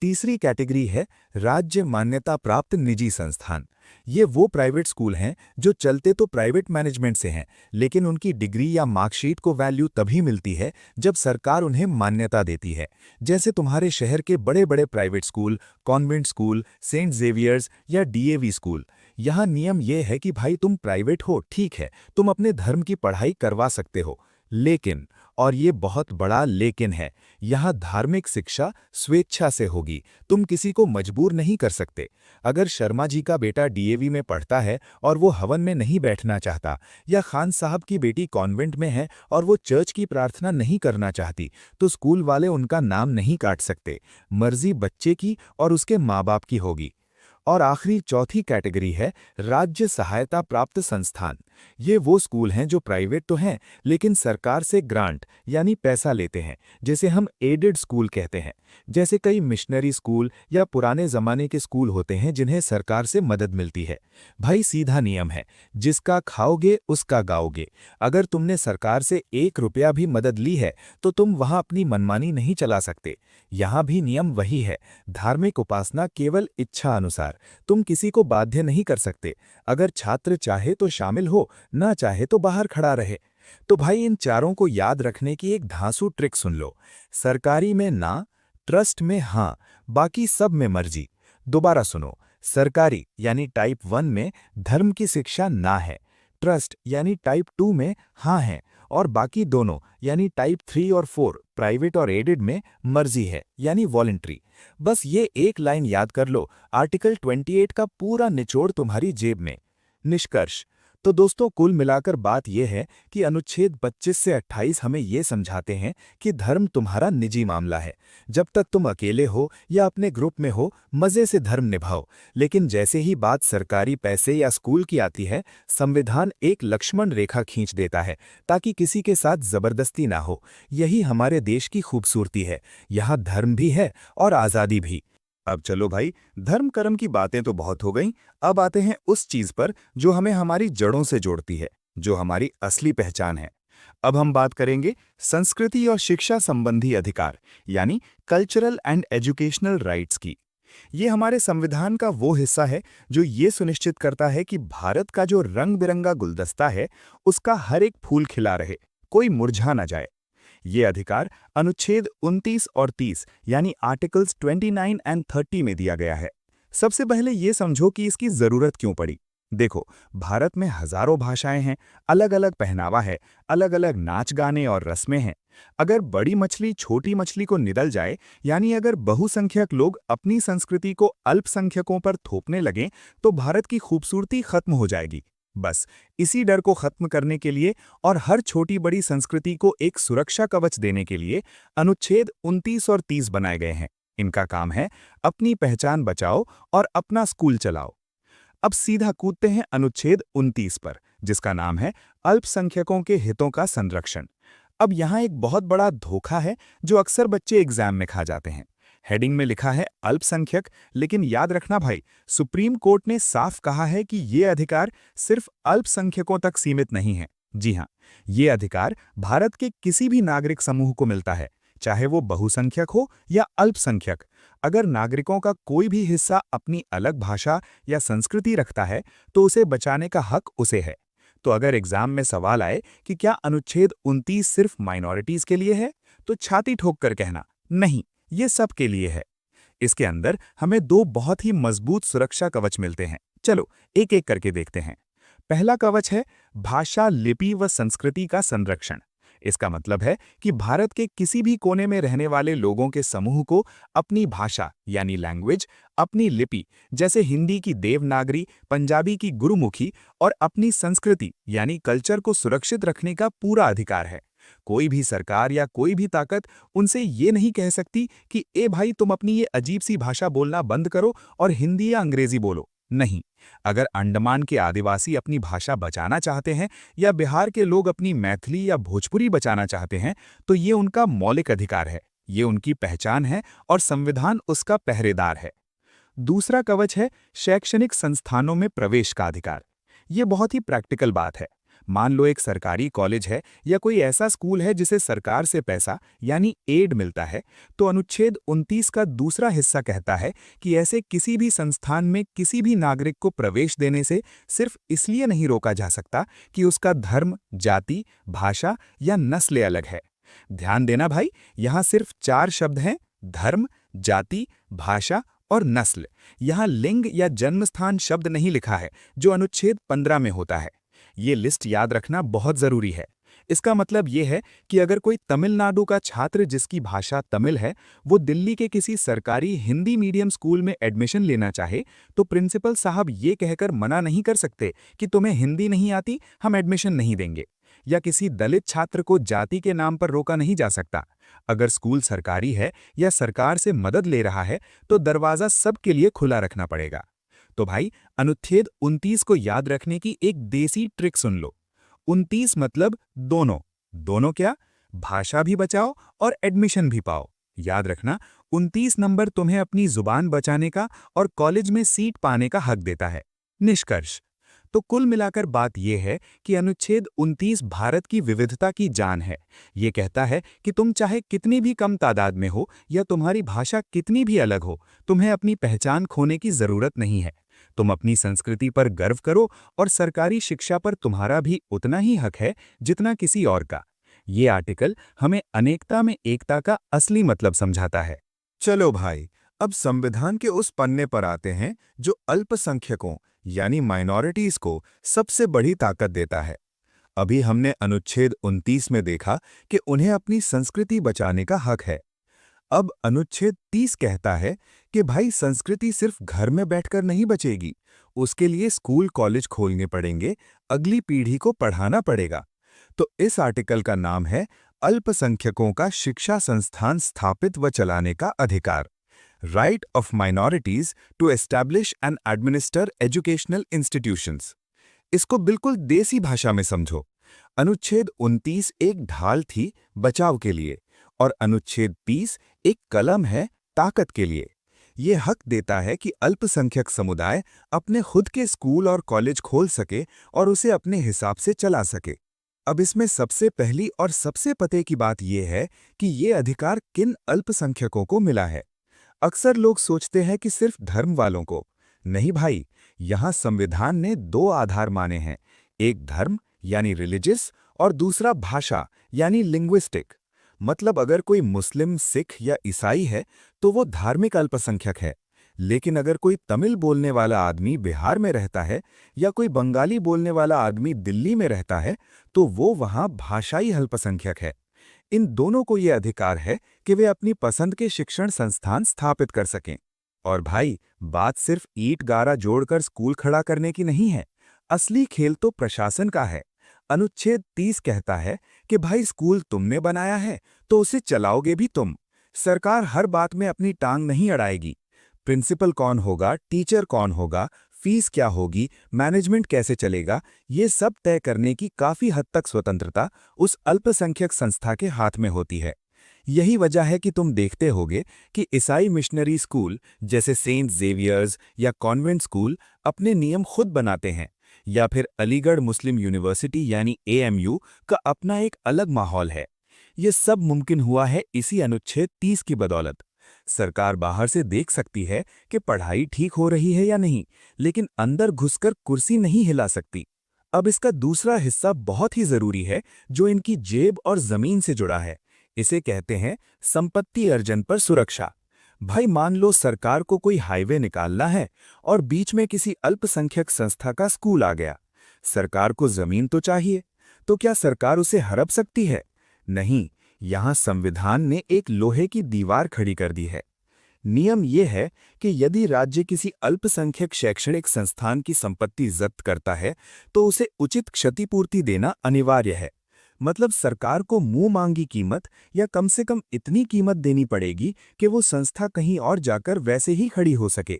तीसरी कैटेगरी है राज्य मान्यता प्राप्त निजी संस्थान। ये वो प्राइवेट स्कूल हैं जो चलते तो प्राइवेट मैनेजमेंट से हैं, लेकिन उनकी डिग्री या मार्कशीट को वैल्यू तभी मिलती है जब सरकार उन्हें मान्यता देती है। जैसे तुम्हारे शहर के बड़े बड़े private school, convent school, Saint Xavier's या डीएवी स्कूल। यहाँ नियम यह है कि भाई तुम प्राइवेट हो, ठीक है, तुम अपने धर्म की पढ़ाई करवा सकते हो, लेकिन, और ये बहुत बड़ा लेकिन है, यहाँ धार्मिक शिक्षा स्वेच्छा से होगी, तुम किसी को मजबूर नहीं कर सकते। अगर शर्मा जी का बेटा डीएवी में पढ़ता है और वो हवन में नहीं बैठना चाहता, या खान साहब की बेटी कॉन्वेंट में है और वो चर्च की प्रार्थना नहीं करना चाहती, तो स्कूल वाले उनका नाम नहीं काट सकते। मर्जी बच्चे की और उसके माँ बाप की होगी। और आखिरी चौथी कैटेगरी है राज्य सहायता प्राप्त संस्थान। ये वो स्कूल हैं जो प्राइवेट तो हैं, लेकिन सरकार से ग्रांट यानी पैसा लेते हैं, जिसे हम एडेड स्कूल कहते हैं। जैसे कई मिशनरी स्कूल या पुराने ज़माने के स्कूल होते हैं जिन्हें सरकार से मदद मिलती है। भाई सीधा नियम है, जिसका खाओगे उसका गाओगे। अगर तुमने सरकार से 1 रुपया भी मदद ली है तो तुम वहां अपनी मनमानी नहीं चला सकते। यहाँ भी नियम वही है, धार्मिक उपासना केवल इच्छा अनुसार। तुम किसी को बाध्य नहीं कर सकते। अगर छात्र चाहे तो शामिल हो, ना चाहे तो बाहर खड़ा रहे। तो भाई इन चारों को याद रखने की एक धांसू ट्रिक सुन लो। सरकारी में ना, ट्रस्ट में हाँ, बाकी सब में मर्जी। दोबारा सुनो, सरकारी यानी टाइप 1 में धर्म की शिक्षा ना है, ट्रस्ट यानी टाइप 2 में हाँ है, और बाकी दोनों यानी टाइप 3 और 4 प्राइवेट और एडेड में मर्जी है यानी वॉलंटरी। बस ये एक लाइन याद कर लो, आर्टिकल 28 का पूरा निचोड़ तुम्हारी जेब में। निष्कर्ष तो दोस्तों, कुल मिलाकर बात यह है कि अनुच्छेद 25 से 28 हमें ये समझाते हैं कि धर्म तुम्हारा निजी मामला है। जब तक तुम अकेले हो या अपने ग्रुप में हो, मजे से धर्म निभाओ। लेकिन जैसे ही बात सरकारी पैसे या स्कूल की आती है, संविधान एक लक्ष्मण रेखा खींच देता है ताकि किसी के साथ जबरदस्ती ना हो। यही हमारे देश की खूबसूरती है। यहाँ धर्म भी है और आज़ादी भी। अब चलो भाई, धर्म कर्म की बातें तो बहुत हो गईं। अब आते हैं उस चीज पर जो हमें हमारी जड़ों से जोड़ती है, जो हमारी असली पहचान है। अब हम बात करेंगे संस्कृति और शिक्षा संबंधी अधिकार, यानी कल्चरल एंड एजुकेशनल राइट्स की। ये हमारे संविधान का वो हिस्सा है जो ये सुनिश्चित करता है कि भारत का जो रंग बिरंगा गुलदस्ता है, उसका हर एक फूल खिला रहे, कोई मुरझा ना जाए। ये अधिकार अनुच्छेद 29 और 30 यानी आर्टिकल्स 29 एंड 30 में दिया गया है। सबसे पहले ये समझो कि इसकी जरूरत क्यों पड़ी। देखो, भारत में हजारों भाषाएं हैं, अलग अलग पहनावा है, अलग अलग नाच गाने और रस्में हैं। अगर बड़ी मछली छोटी मछली को निगल जाए, यानी अगर बहुसंख्यक लोग अपनी संस्कृति को अल्पसंख्यकों पर थोपने लगें, तो भारत की खूबसूरती खत्म हो जाएगी। बस इसी डर को खत्म करने के लिए और हर छोटी बड़ी संस्कृति को एक सुरक्षा कवच देने के लिए अनुच्छेद 29 और 30 बनाए गए हैं। इनका काम है अपनी पहचान बचाओ और अपना स्कूल चलाओ। अब सीधा कूदते हैं अनुच्छेद 29 पर, जिसका नाम है अल्पसंख्यकों के हितों का संरक्षण। अब यहाँ एक बहुत बड़ा धोखा है जो अक्सर बच्चे एग्जाम में खा जाते हैं। हेडिंग में लिखा है अल्पसंख्यक, लेकिन याद रखना भाई, सुप्रीम कोर्ट ने साफ कहा है कि ये अधिकार सिर्फ अल्पसंख्यकों तक सीमित नहीं है। जी हाँ, ये अधिकार भारत के किसी भी नागरिक समूह को मिलता है, चाहे वो बहुसंख्यक हो या अल्पसंख्यक। अगर नागरिकों का कोई भी हिस्सा अपनी अलग भाषा या संस्कृति रखता है, तो उसे बचाने का हक उसे है। तो अगर एग्जाम में सवाल आए कि क्या अनुच्छेद 29 सिर्फ माइनॉरिटीज के लिए है, तो छाती ठोक कर कहना नहीं, ये सब के लिए है। इसके अंदर हमें दो बहुत ही मजबूत सुरक्षा कवच मिलते हैं। चलो एक एक करके देखते हैं। पहला कवच है भाषा, लिपि व संस्कृति का संरक्षण। इसका मतलब है कि भारत के किसी भी कोने में रहने वाले लोगों के समूह को अपनी भाषा यानी लैंग्वेज, अपनी लिपि जैसे हिंदी की देवनागरी, पंजाबी की गुरुमुखी और अपनी संस्कृति यानी कल्चर को सुरक्षित रखने का पूरा अधिकार है। कोई भी सरकार या कोई भी ताकत उनसे ये नहीं कह सकती कि ए भाई तुम अपनी ये अजीब सी भाषा बोलना बंद करो और हिंदी या अंग्रेजी बोलो। नहीं, अगर अंडमान के आदिवासी अपनी भाषा बचाना चाहते हैं या बिहार के लोग अपनी मैथिली या भोजपुरी बचाना चाहते हैं, तो ये उनका मौलिक अधिकार है, ये उनकी पहचान है और संविधान उसका पहरेदार है। दूसरा कवच है शैक्षणिक संस्थानों में प्रवेश का अधिकार। ये बहुत ही प्रैक्टिकल बात है। मान लो एक सरकारी कॉलेज है या कोई ऐसा स्कूल है जिसे सरकार से पैसा यानी एड मिलता है, तो अनुच्छेद 29 का दूसरा हिस्सा कहता है कि ऐसे किसी भी संस्थान में किसी भी नागरिक को प्रवेश देने से सिर्फ इसलिए नहीं रोका जा सकता कि उसका धर्म, जाति, भाषा या नस्ल अलग है। ध्यान देना भाई, यहाँ सिर्फ 4 शब्द हैं, धर्म, जाति, भाषा और नस्ल। यहाँ लिंग या जन्मस्थान शब्द नहीं लिखा है, जो अनुच्छेद 15 में होता है। ये लिस्ट याद रखना बहुत जरूरी है। इसका मतलब ये है कि अगर कोई तमिलनाडु का छात्र जिसकी भाषा तमिल है, वो दिल्ली के किसी सरकारी हिंदी मीडियम स्कूल में एडमिशन लेना चाहे, तो प्रिंसिपल साहब ये कहकर मना नहीं कर सकते कि तुम्हें हिंदी नहीं आती, हम एडमिशन नहीं देंगे। या किसी दलित छात्र को जाति के नाम पर रोका नहीं जा सकता। अगर स्कूल सरकारी है या सरकार से मदद ले रहा है, तो दरवाजा सबके लिए खुला रखना पड़ेगा। तो भाई अनुच्छेद 29 को याद रखने की एक देसी ट्रिक सुन लो। 29 मतलब दोनों। दोनों क्या? भाषा भी बचाओ और एडमिशन भी पाओ। याद रखना, 29 नंबर तुम्हें अपनी जुबान बचाने का और कॉलेज में सीट पाने का हक देता है। निष्कर्ष, तो कुल मिलाकर बात यह है कि अनुच्छेद 29 भारत की विविधता की जान है। ये कहता है कि तुम चाहे कितनी भी कम तादाद में हो या तुम्हारी भाषा कितनी भी अलग हो, तुम्हें अपनी पहचान खोने की जरूरत नहीं है। तुम अपनी संस्कृति पर गर्व करो और सरकारी शिक्षा पर तुम्हारा भी उतना ही हक है जितना किसी और का। ये आर्टिकल हमें अनेकता में एकता का असली मतलब समझाता है। चलो भाई, अब संविधान के उस पन्ने पर आते हैं जो अल्पसंख्यकों यानी माइनॉरिटीज को सबसे बड़ी ताकत देता है। अभी हमने अनुच्छेद 29 में देखा कि उन्हें अपनी संस्कृति बचाने का हक है। अब अनुच्छेद 30 कहता है कि भाई संस्कृति सिर्फ घर में बैठकर नहीं बचेगी, उसके लिए स्कूल कॉलेज खोलने पड़ेंगे, अगली पीढ़ी को पढ़ाना पड़ेगा। तो इस आर्टिकल का नाम है अल्पसंख्यकों का शिक्षा संस्थान स्थापित व चलाने का अधिकार, right of minorities to establish and administer educational institutions. इसको बिल्कुल देसी भाषा में समझो। अनुच्छेद 29 एक ढाल थी बचाव के लिए और अनुच्छेद 30 एक कलम है ताकत के लिए। ये हक देता है कि अल्पसंख्यक समुदाय अपने खुद के स्कूल और कॉलेज खोल सके और उसे अपने हिसाब से चला सके। अब इसमें सबसे पहली और सबसे पते की बात यह है कि ये अधिकार किन अल्पसंख्यकों को मिला है। अक्सर लोग सोचते हैं कि सिर्फ धर्म वालों को। नहीं भाई, यहाँ संविधान ने दो आधार माने हैं, एक धर्म यानी रिलीजियस और दूसरा भाषा यानी लिंग्विस्टिक। मतलब अगर कोई मुस्लिम, सिख या ईसाई है तो वो धार्मिक अल्पसंख्यक है, लेकिन अगर कोई तमिल बोलने वाला आदमी बिहार में रहता है या कोई बंगाली बोलने वाला आदमी दिल्ली में रहता है तो वो वहाँ भाषाई अल्पसंख्यक है। इन दोनों को ये अधिकार है कि वे अपनी पसंद के शिक्षण संस्थान स्थापित कर सकें। और भाई, बात सिर्फ ईंट गारा जोड़कर स्कूल खड़ा करने की नहीं है, असली खेल तो प्रशासन का है। अनुच्छेद 30 कहता है कि भाई स्कूल तुमने बनाया है तो उसे चलाओगे भी तुम। सरकार हर बात में अपनी टांग नहीं अड़ाएगी। प्रिंसिपल कौन होगा, टीचर कौन होगा, फीस क्या होगी, मैनेजमेंट कैसे चलेगा, ये सब तय करने की काफी हद तक स्वतंत्रता उस अल्पसंख्यक संस्था के हाथ में होती है। यही वजह है कि तुम देखते होगे कि ईसाई मिशनरी स्कूल जैसे सेंट जेवियर्स या कॉन्वेंट स्कूल अपने नियम खुद बनाते हैं, या फिर अलीगढ़ मुस्लिम यूनिवर्सिटी यानी AMU का अपना एक अलग माहौल है। ये सब मुमकिन हुआ है इसी अनुच्छेद 30 की बदौलत। सरकार बाहर से देख सकती है कि पढ़ाई ठीक हो रही है या नहीं, लेकिन अंदर घुसकर कुर्सी नहीं हिला सकती। अब इसका दूसरा हिस्सा बहुत ही जरूरी है जो इनकी जेब और जमीन से जुड़ा है। इसे कहते हैं संपत्ति अर्जन पर सुरक्षा। भाई मान लो सरकार को कोई हाईवे निकालना है और बीच में किसी अल्पसंख्यक संस्था का स्कूल आ गया। सरकार को जमीन तो चाहिए, तो क्या सरकार उसे हड़प सकती है? नहीं, यहां संविधान ने एक लोहे की दीवार खड़ी कर दी है। नियम यह है कि यदि राज्य किसी अल्पसंख्यक शैक्षणिक संस्थान की संपत्ति जब्त करता है तो उसे उचित क्षतिपूर्ति देना अनिवार्य है। मतलब सरकार को मुंह मांगी कीमत या कम से कम इतनी कीमत देनी पड़ेगी कि वो संस्था कहीं और जाकर वैसे ही खड़ी हो सके।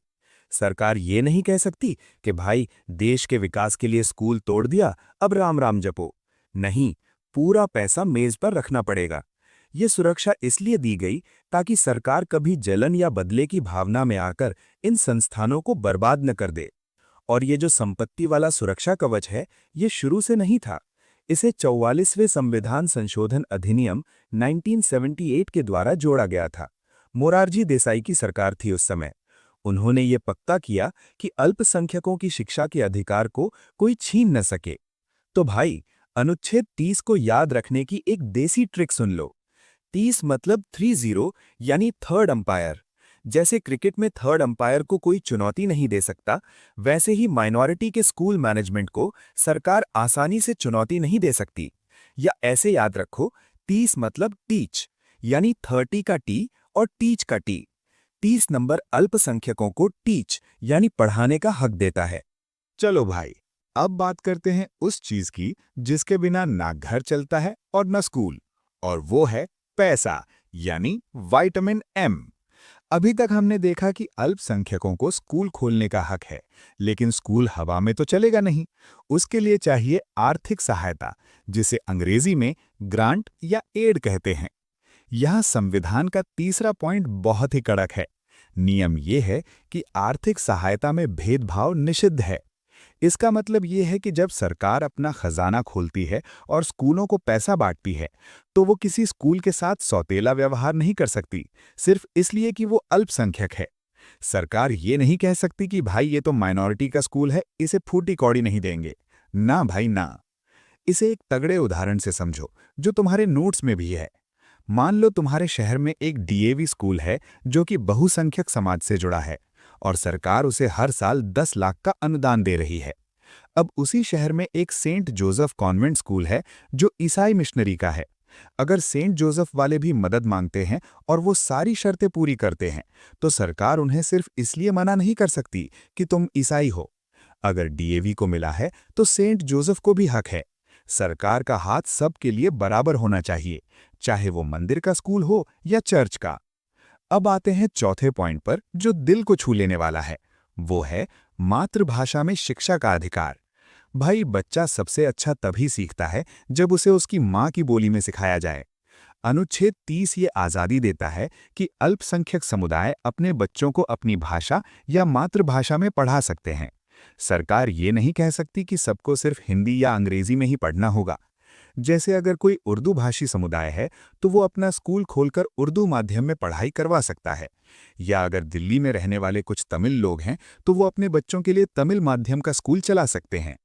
सरकार ये नहीं कह सकती कि भाई देश के विकास के लिए स्कूल तोड़ दिया, अब राम राम जपो। नहीं, पूरा पैसा मेज पर रखना पड़ेगा। ये सुरक्षा इसलिए दी गई ताकि सरकार कभी जलन या बदले की भावना में आकर इन संस्थानों को बर्बाद न कर दे। और ये जो संपत्ति वाला सुरक्षा कवच है, ये शुरू से नहीं था। इसे 44वें संविधान संशोधन अधिनियम 1978 के द्वारा जोड़ा गया था। मोरारजी देसाई की सरकार थी उस समय। उन्होंने ये पक्का किया कि अल्पसंख्यकों की शिक्षा के अधिकार को कोई छीन न सके। तो भाई, अनुच्छेद 30 को याद रखने की एक देसी ट्रिक सुन लो। 30 मतलब 30 यानी थर्ड अंपायर। जैसे क्रिकेट में थर्ड अंपायर को कोई चुनौती नहीं दे सकता, वैसे ही माइनॉरिटी के स्कूल मैनेजमेंट को सरकार आसानी से चुनौती नहीं दे सकती। या ऐसे याद रखो, 30 मतलब टीच यानी 30 का टी और टीच का टी। 30 नंबर अल्पसंख्यकों को टीच यानी पढ़ाने का हक देता है। चलो भाई, अब बात करते हैं उस चीज की जिसके बिना ना घर चलता है और ना स्कूल, और वो है पैसा यानी विटामिन M। अभी तक हमने देखा कि अल्पसंख्यकों को स्कूल खोलने का हक है, लेकिन स्कूल हवा में तो चलेगा नहीं। उसके लिए चाहिए आर्थिक सहायता, जिसे अंग्रेजी में ग्रांट या एड कहते हैं। यहाँ संविधान का तीसरा पॉइंट बहुत ही कड़क है। नियम ये है कि आर्थिक सहायता में भेदभाव निषिद्ध है। इसका मतलब ये है कि जब सरकार अपना खजाना खोलती है और स्कूलों को पैसा बांटती है, तो वो किसी स्कूल के साथ सौतेला व्यवहार नहीं कर सकती, सिर्फ इसलिए कि वो अल्पसंख्यक है। सरकार ये नहीं कह सकती कि भाई ये तो माइनॉरिटी का स्कूल है, इसे फूटी कौड़ी नहीं देंगे। ना भाई ना। इसे एक तगड़े उदाहरण से समझो, जो तुम्हारे नोट्स में भी है। मान लो तुम्हारे शहर में एक डीएवी स्कूल है जो कि बहुसंख्यक समाज से जुड़ा है, और सरकार उसे हर साल 10 लाख का अनुदान दे रही है। अब उसी शहर में एक सेंट जोसेफ कॉन्वेंट स्कूल है जो ईसाई मिशनरी का है। अगर सेंट जोसेफ वाले भी मदद मांगते हैं और वो सारी शर्तें पूरी करते हैं, तो सरकार उन्हें सिर्फ इसलिए मना नहीं कर सकती कि तुम ईसाई हो। अगर डीएवी को मिला है तो सेंट जोसेफ को भी हक है। सरकार का हाथ सबके लिए बराबर होना चाहिए, चाहे वो मंदिर का स्कूल हो या चर्च का। अब आते हैं चौथे पॉइंट पर, जो दिल को छू लेने वाला है। वो है मातृभाषा में शिक्षा का अधिकार। भाई, बच्चा सबसे अच्छा तभी सीखता है जब उसे उसकी माँ की बोली में सिखाया जाए। अनुच्छेद 30 ये आज़ादी देता है कि अल्पसंख्यक समुदाय अपने बच्चों को अपनी भाषा या मातृभाषा में पढ़ा सकते हैं। सरकार ये नहीं कह सकती कि सबको सिर्फ हिंदी या अंग्रेजी में ही पढ़ना होगा। जैसे अगर कोई उर्दू भाषी समुदाय है, तो वो अपना स्कूल खोलकर उर्दू माध्यम में पढ़ाई करवा सकता है। या अगर दिल्ली में रहने वाले कुछ तमिल लोग हैं, तो वो अपने बच्चों के लिए तमिल माध्यम का स्कूल चला सकते हैं।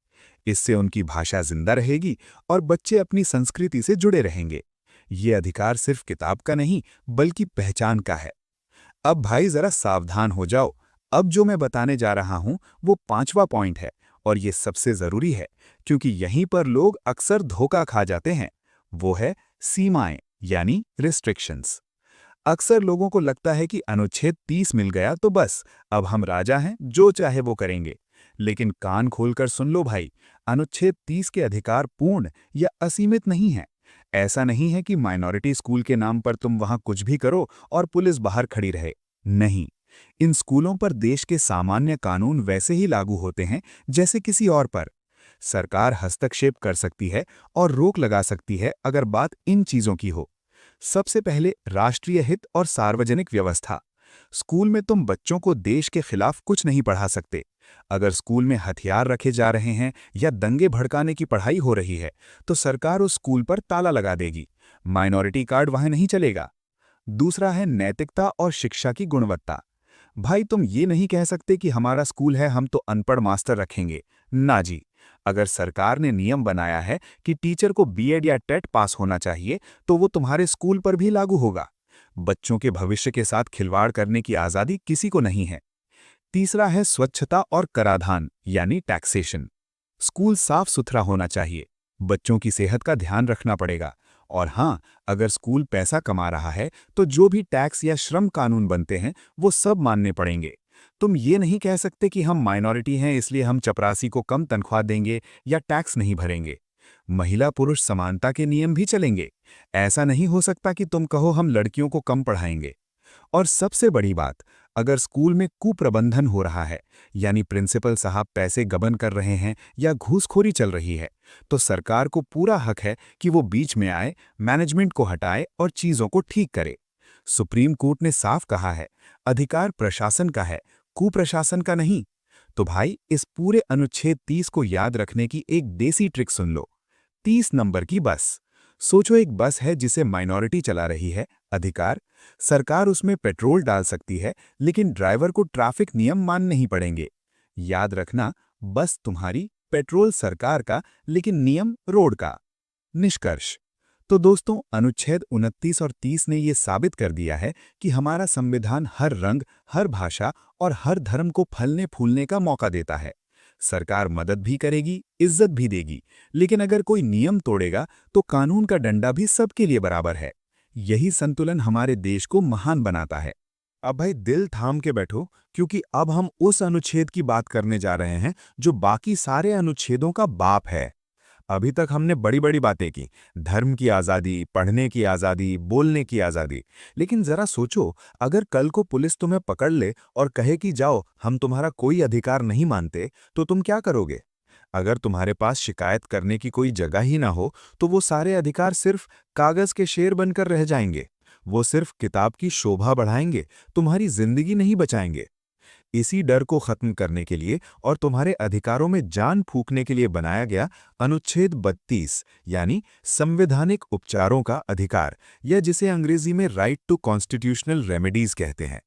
इससे उनकी भाषा जिंदा रहेगी और बच्चे अपनी संस्कृति से जुड़े रहेंगे। ये अधिकार सिर्फ किताब का नहीं, बल्कि पहचान का है। अब भाई जरा सावधान हो जाओ। अब जो मैं बताने जा रहा हूं वो पांचवा पॉइंट है, और ये सबसे जरूरी है, क्योंकि यहीं पर लोग अक्सर धोखा खा जाते हैं। वो है सीमाएं, यानी रिस्ट्रिक्शंस। अक्सर लोगों को लगता है कि अनुच्छेद 30 मिल गया तो बस अब हम राजा हैं, जो चाहे वो करेंगे। लेकिन कान खोलकर सुन लो भाई, अनुच्छेद 30 के अधिकार पूर्ण या असीमित नहीं है। ऐसा नहीं है कि माइनॉरिटी स्कूल के नाम पर तुम वहां कुछ भी करो और पुलिस बाहर खड़ी रहे। नहीं, इन स्कूलों पर देश के सामान्य कानून वैसे ही लागू होते हैं जैसे किसी और पर। सरकार हस्तक्षेप कर सकती है और रोक लगा सकती है अगर बात इन चीजों की हो। सबसे पहले राष्ट्रीय हित और सार्वजनिक व्यवस्था। स्कूल में तुम बच्चों को देश के खिलाफ कुछ नहीं पढ़ा सकते। अगर स्कूल में हथियार रखे जा रहे हैं या दंगे भड़काने की पढ़ाई हो रही है, तो सरकार उस स्कूल पर ताला लगा देगी। माइनॉरिटी कार्ड वहां नहीं चलेगा। दूसरा है नैतिकता और शिक्षा की गुणवत्ता। भाई, तुम ये नहीं कह सकते कि हमारा स्कूल है, हम तो अनपढ़ मास्टर रखेंगे। ना जी। अगर सरकार ने नियम बनाया है कि टीचर को बीएड या टेट पास होना चाहिए, तो वो तुम्हारे स्कूल पर भी लागू होगा। बच्चों के भविष्य के साथ खिलवाड़ करने की आज़ादी किसी को नहीं है। तीसरा है स्वच्छता और कराधान, यानी टैक्सेशन। स्कूल साफ सुथरा होना चाहिए। बच्चों की सेहत का ध्यान रखना पड़ेगा। और हाँ, अगर स्कूल पैसा कमा रहा है, तो जो भी टैक्स या श्रम कानून बनते हैं वो सब मानने पड़ेंगे। तुम ये नहीं कह सकते कि हम माइनॉरिटी हैं इसलिए हम चपरासी को कम तनख्वाह देंगे या टैक्स नहीं भरेंगे। महिला पुरुष समानता के नियम भी चलेंगे। ऐसा नहीं हो सकता कि तुम कहो हम लड़कियों को कम पढ़ाएंगे। और सबसे बड़ी बात, अगर स्कूल में कुप्रबंधन हो रहा है, यानी प्रिंसिपल साहब पैसे गबन कर रहे हैं या घूसखोरी चल रही है, तो सरकार को पूरा हक है कि वो बीच में आए, मैनेजमेंट को हटाए और चीजों को ठीक करे। सुप्रीम कोर्ट ने साफ कहा है, अधिकार प्रशासन का है, कुप्रशासन का नहीं। तो भाई, इस पूरे अनुच्छेद 30 को याद रखने की एक देसी ट्रिक सुन लो। 30 नंबर की बस। सोचो, एक बस है जिसे माइनॉरिटी चला रही है। अधिकार, सरकार उसमें पेट्रोल डाल सकती है, लेकिन ड्राइवर को ट्रैफिक नियम मानने ही पड़ेंगे। याद रखना, बस तुम्हारी, पेट्रोल सरकार का, लेकिन नियम रोड का। निष्कर्ष। तो दोस्तों, अनुच्छेद 29 और 30 ने ये साबित कर दिया है कि हमारा संविधान हर रंग, हर भाषा और हर धर्म को फलने फूलने का मौका देता है। सरकार मदद भी करेगी, इज्जत भी देगी, लेकिन अगर कोई नियम तोड़ेगा तो कानून का डंडा भी सबके लिए बराबर है। यही संतुलन हमारे देश को महान बनाता है। अब भाई दिल थाम के बैठो, क्योंकि अब हम उस अनुच्छेद की बात करने जा रहे हैं जो बाकी सारे अनुच्छेदों का बाप है। अभी तक हमने बड़ी बड़ी बातें की, धर्म की आज़ादी, पढ़ने की आज़ादी, बोलने की आज़ादी। लेकिन जरा सोचो, अगर कल को पुलिस तुम्हें पकड़ ले और कहे कि जाओ, हम तुम्हारा कोई अधिकार नहीं मानते, तो तुम क्या करोगे? अगर तुम्हारे पास शिकायत करने की कोई जगह ही ना हो, तो वो सारे अधिकार सिर्फ कागज के शेर बनकर रह जाएंगे। वो सिर्फ किताब की शोभा बढ़ाएंगे, तुम्हारी जिंदगी नहीं बचाएंगे। इसी डर को खत्म करने के लिए और तुम्हारे अधिकारों में जान फूंकने के लिए बनाया गया अनुच्छेद 32 यानी संवैधानिक उपचारों का अधिकार, या जिसे अंग्रेजी में राइट टू कॉन्स्टिट्यूशनल रेमेडीज कहते हैं।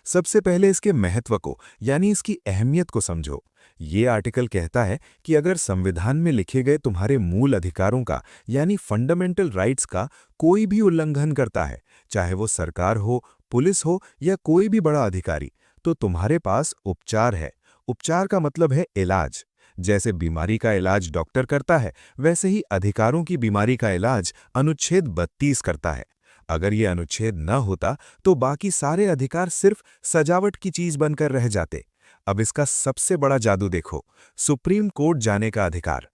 सबसे पहले इसके महत्व को यानी इसकी अहमियत को समझो। ये आर्टिकल कहता है कि अगर संविधान में लिखे गए तुम्हारे मूल अधिकारों का यानी फंडामेंटल राइट्स का कोई भी उल्लंघन करता है, चाहे वो सरकार हो, पुलिस हो या कोई भी बड़ा अधिकारी, तो तुम्हारे पास उपचार है। उपचार का मतलब है इलाज। जैसे बीमारी का इलाज डॉक्टर करता है, वैसे ही अधिकारों की बीमारी का इलाज अनुच्छेद 32 करता है। अगर ये अनुच्छेद न होता तो बाकी सारे अधिकार सिर्फ सजावट की चीज बनकर रह जाते। अब इसका सबसे बड़ा जादू देखो, सुप्रीम कोर्ट जाने का अधिकार।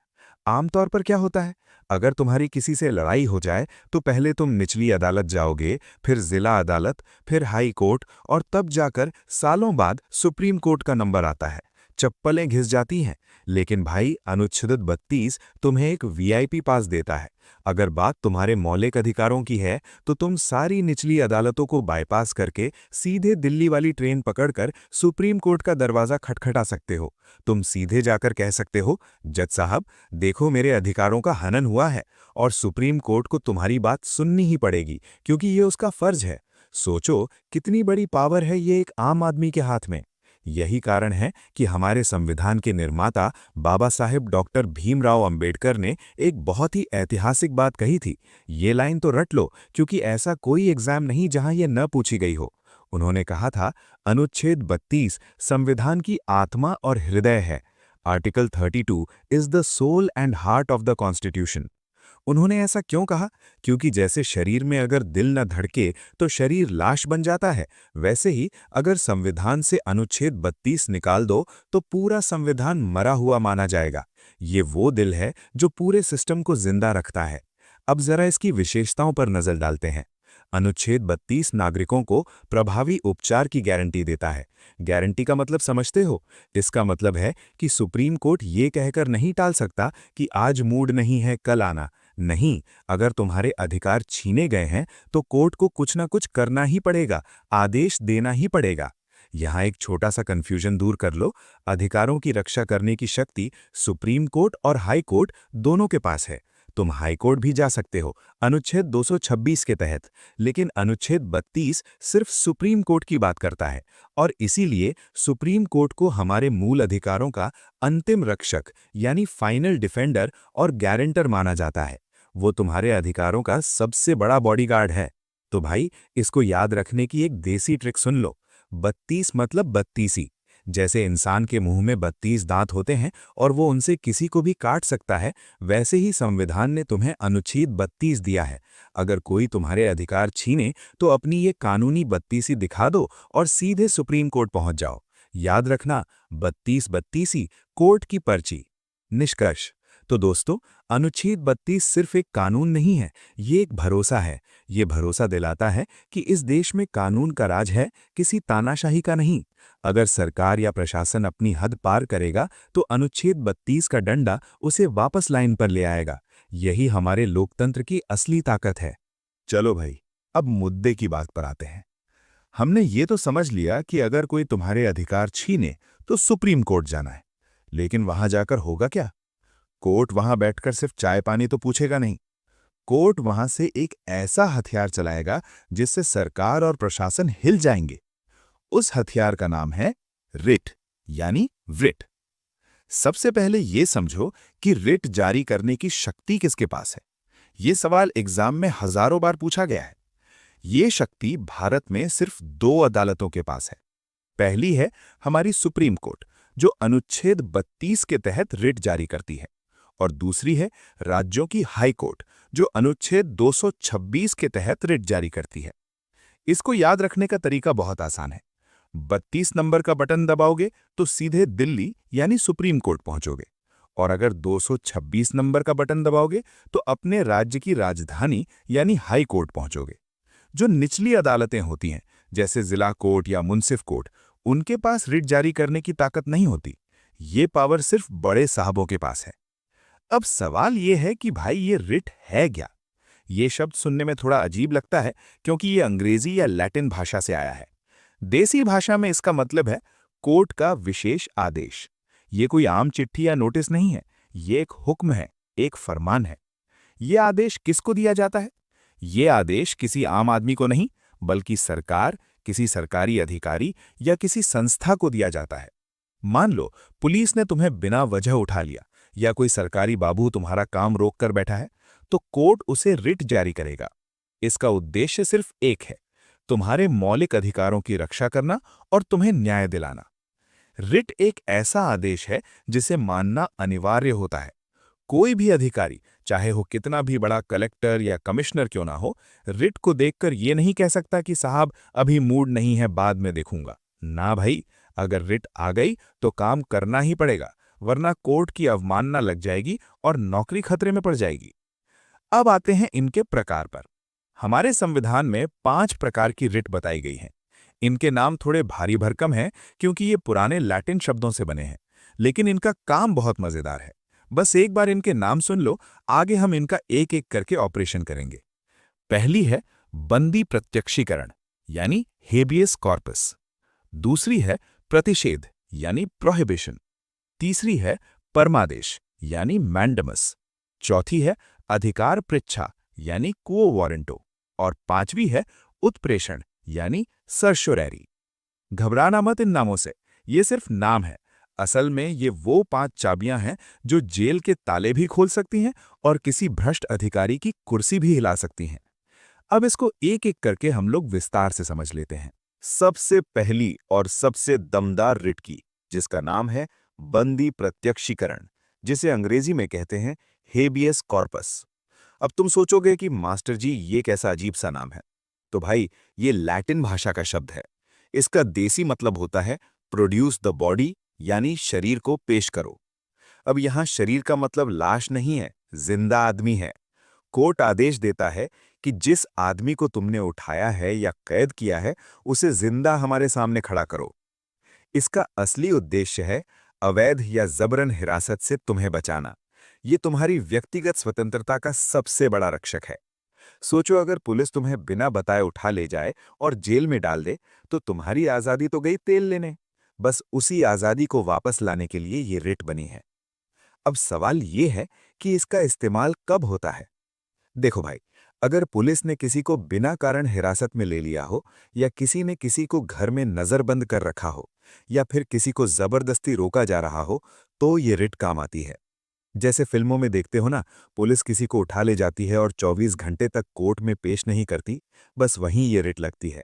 आमतौर पर क्या होता है, अगर तुम्हारी किसी से लड़ाई हो जाए तो पहले तुम निचली अदालत जाओगे, फिर जिला अदालत, फिर हाई कोर्ट और तब जाकर सालों बाद सुप्रीम कोर्ट का नंबर आता है। चप्पलें घिस जाती हैं। लेकिन भाई, अनुच्छेद 32 तुम्हें एक वीआईपी पास देता है। अगर बात तुम्हारे मौलिक अधिकारों की है तो तुम सारी निचली अदालतों को बाईपास करके सीधे दिल्ली वाली ट्रेन पकड़कर सुप्रीम कोर्ट का दरवाजा खटखटा सकते हो। तुम सीधे जाकर कह सकते हो, जज साहब देखो मेरे अधिकारों का हनन हुआ है, और सुप्रीम कोर्ट को तुम्हारी बात सुननी ही पड़ेगी क्योंकि ये उसका फर्ज है। सोचो कितनी बड़ी पावर है ये एक आम आदमी के हाथ में। यही कारण है कि हमारे संविधान के निर्माता बाबा साहेब डॉक्टर भीमराव अंबेडकर ने एक बहुत ही ऐतिहासिक बात कही थी। ये लाइन तो रट लो, क्योंकि ऐसा कोई एग्जाम नहीं जहां ये न पूछी गई हो। उन्होंने कहा था, अनुच्छेद 32 संविधान की आत्मा और हृदय है। Article 32 is the soul and heart of the constitution. उन्होंने ऐसा क्यों कहा? क्योंकि जैसे शरीर में अगर दिल न धड़के तो शरीर लाश बन जाता है, वैसे ही अगर संविधान से अनुच्छेद 32 निकाल दो तो पूरा संविधान मरा हुआ माना जाएगा। ये वो दिल है जो पूरे सिस्टम को जिंदा रखता है। अब जरा इसकी विशेषताओं पर नजर डालते हैं। अनुच्छेद 32 नागरिकों को प्रभावी उपचार की गारंटी देता है। गारंटी का मतलब समझते हो? इसका मतलब है कि सुप्रीम कोर्ट ये कहकर नहीं टाल सकता कि आज मूड नहीं है, कल आना। नहीं, अगर तुम्हारे अधिकार छीने गए हैं तो कोर्ट को कुछ ना कुछ करना ही पड़ेगा, आदेश देना ही पड़ेगा। यहां एक छोटा सा कंफ्यूजन दूर कर लो। अधिकारों की रक्षा करने की शक्ति सुप्रीम कोर्ट और हाई कोर्ट दोनों के पास है। तुम हाई कोर्ट भी जा सकते हो अनुच्छेद 226 के तहत, लेकिन अनुच्छेद 32 सिर्फ सुप्रीम कोर्ट की बात करता है, और इसीलिए सुप्रीम कोर्ट को हमारे मूल अधिकारों का अंतिम रक्षक यानी फाइनल डिफेंडर और गारंटर माना जाता है। वो तुम्हारे अधिकारों का सबसे बड़ा बॉडीगार्ड है। तो भाई, इसको याद रखने की एक देसी ट्रिक सुन लो। 32 मतलब बत्तीसी। जैसे इंसान के मुंह में 32 दांत होते हैं और वो उनसे किसी को भी काट सकता है, वैसे ही संविधान ने तुम्हें अनुच्छेद 32 दिया है। अगर कोई तुम्हारे अधिकार छीने तो अपनी ये कानूनी बत्तीसी दिखा दो और सीधे सुप्रीम कोर्ट पहुंच जाओ। याद रखना, 32 बत्तीसी कोर्ट की पर्ची। निष्कर्ष तो दोस्तों, अनुच्छेद 32 सिर्फ एक कानून नहीं है, ये एक भरोसा है। ये भरोसा दिलाता है कि इस देश में कानून का राज है, किसी तानाशाही का नहीं। अगर सरकार या प्रशासन अपनी हद पार करेगा तो अनुच्छेद 32 का डंडा उसे वापस लाइन पर ले आएगा। यही हमारे लोकतंत्र की असली ताकत है। चलो भाई, अब मुद्दे की बात पर आते हैं। हमने ये तो समझ लिया कि अगर कोई तुम्हारे अधिकार छीने तो सुप्रीम कोर्ट जाना है, लेकिन वहां जाकर होगा क्या? कोर्ट वहां बैठकर सिर्फ चाय पानी तो पूछेगा नहीं। कोर्ट वहां से एक ऐसा हथियार चलाएगा जिससे सरकार और प्रशासन हिल जाएंगे। उस हथियार का नाम है रिट, यानी वृट। सबसे पहले यह समझो कि रिट जारी करने की शक्ति किसके पास है। यह सवाल एग्जाम में हजारों बार पूछा गया है। यह शक्ति भारत में सिर्फ 2 अदालतों के पास है। पहली है हमारी सुप्रीम कोर्ट, जो अनुच्छेद 32 के तहत रिट जारी करती है, और दूसरी है राज्यों की हाई कोर्ट, जो अनुच्छेद 226 के तहत रिट जारी करती है। इसको याद रखने का तरीका बहुत आसान है। 32 नंबर का बटन दबाओगे तो सीधे दिल्ली यानी सुप्रीम कोर्ट पहुंचोगे, और अगर 226 नंबर का बटन दबाओगे तो अपने राज्य की राजधानी यानी हाई कोर्ट पहुंचोगे। जो निचली अदालतें होती हैं, जैसे जिला कोर्ट या मुंसिफ कोर्ट, उनके पास रिट जारी करने की ताकत नहीं होती। ये पावर सिर्फ बड़े साहबों के पास है। अब सवाल ये है कि भाई ये रिट है क्या? ये शब्द सुनने में थोड़ा अजीब लगता है क्योंकि ये अंग्रेजी या लैटिन भाषा से आया है। देसी भाषा में इसका मतलब है कोर्ट का विशेष आदेश। ये कोई आम चिट्ठी या नोटिस नहीं है, ये एक हुक्म है, एक फरमान है। ये आदेश किसको दिया जाता है? ये आदेश किसी आम आदमी को नहीं, बल्कि सरकार, किसी सरकारी अधिकारी या किसी संस्था को दिया जाता है। मान लो पुलिस ने तुम्हें बिना वजह उठा लिया या कोई सरकारी बाबू तुम्हारा काम रोक कर बैठा है, तो कोर्ट उसे रिट जारी करेगा। इसका उद्देश्य सिर्फ एक है, तुम्हारे मौलिक अधिकारों की रक्षा करना और तुम्हें न्याय दिलाना। रिट एक ऐसा आदेश है जिसे मानना अनिवार्य होता है। कोई भी अधिकारी, चाहे वो कितना भी बड़ा कलेक्टर या कमिश्नर क्यों ना हो, रिट को देखकर ये नहीं कह सकता कि साहब अभी मूड नहीं है, बाद में देखूंगा। ना भाई, अगर रिट आ गई तो काम करना ही पड़ेगा, वरना कोर्ट की अवमानना लग जाएगी और नौकरी खतरे में पड़ जाएगी। अब आते हैं इनके प्रकार पर। हमारे संविधान में 5 प्रकार की रिट बताई गई हैं। इनके नाम थोड़े भारी भरकम हैं क्योंकि ये पुराने लैटिन शब्दों से बने हैं, लेकिन इनका काम बहुत मजेदार है। बस एक बार इनके नाम सुन लो, आगे हम इनका एक एक करके ऑपरेशन करेंगे। पहली है बंदी प्रत्यक्षीकरण यानी हेबियस कॉर्पस। दूसरी है प्रतिषेध यानी प्रोहिबिशन। तीसरी है परमादेश यानी मैंडमस। चौथी है अधिकार पृच्छा यानी क्वो वारंटो। और पांचवी है उत्प्रेषण यानी सर्शोरैरी। घबराना मत इन नामों से, ये सिर्फ नाम है। असल में ये वो 5 चाबियां हैं जो जेल के ताले भी खोल सकती हैं और किसी भ्रष्ट अधिकारी की कुर्सी भी हिला सकती हैं। अब इसको एक एक करके हम लोग विस्तार से समझ लेते हैं। सबसे पहली और सबसे दमदार रिट की, जिसका नाम है बंदी प्रत्यक्षीकरण, जिसे अंग्रेजी में कहते हैं हेबियस कॉर्पस। अब तुम सोचोगे कि मास्टर जी ये कैसा अजीब सा नाम है। तो भाई, ये लैटिन भाषा का शब्द है। इसका देसी मतलब होता है प्रोड्यूस द बॉडी यानी शरीर को पेश करो। अब यहां शरीर का मतलब लाश नहीं है, जिंदा आदमी है। कोर्ट आदेश देता है कि जिस आदमी को तुमने उठाया है या कैद किया है, उसे जिंदा हमारे सामने खड़ा करो। इसका असली उद्देश्य है अवैध या जबरन हिरासत से तुम्हें बचाना। ये तुम्हारी व्यक्तिगत स्वतंत्रता का सबसे बड़ा रक्षक है। सोचो, अगर पुलिस तुम्हें बिना बताए उठा ले जाए और जेल में डाल दे, तो तुम्हारी आजादी तो गई तेल लेने। बस उसी आजादी को वापस लाने के लिए ये रिट बनी है। अब सवाल ये है कि इसका इस्तेमाल कब होता है। देखो भाई, अगर पुलिस ने किसी को बिना कारण हिरासत में ले लिया हो, या किसी ने किसी को घर में नजरबंद कर रखा हो, या फिर किसी को जबरदस्ती रोका जा रहा हो, तो ये रिट काम आती है। जैसे फिल्मों में देखते हो ना, पुलिस किसी को उठा ले जाती है और 24 घंटे तक कोर्ट में पेश नहीं करती, बस वहीं ये रिट लगती है।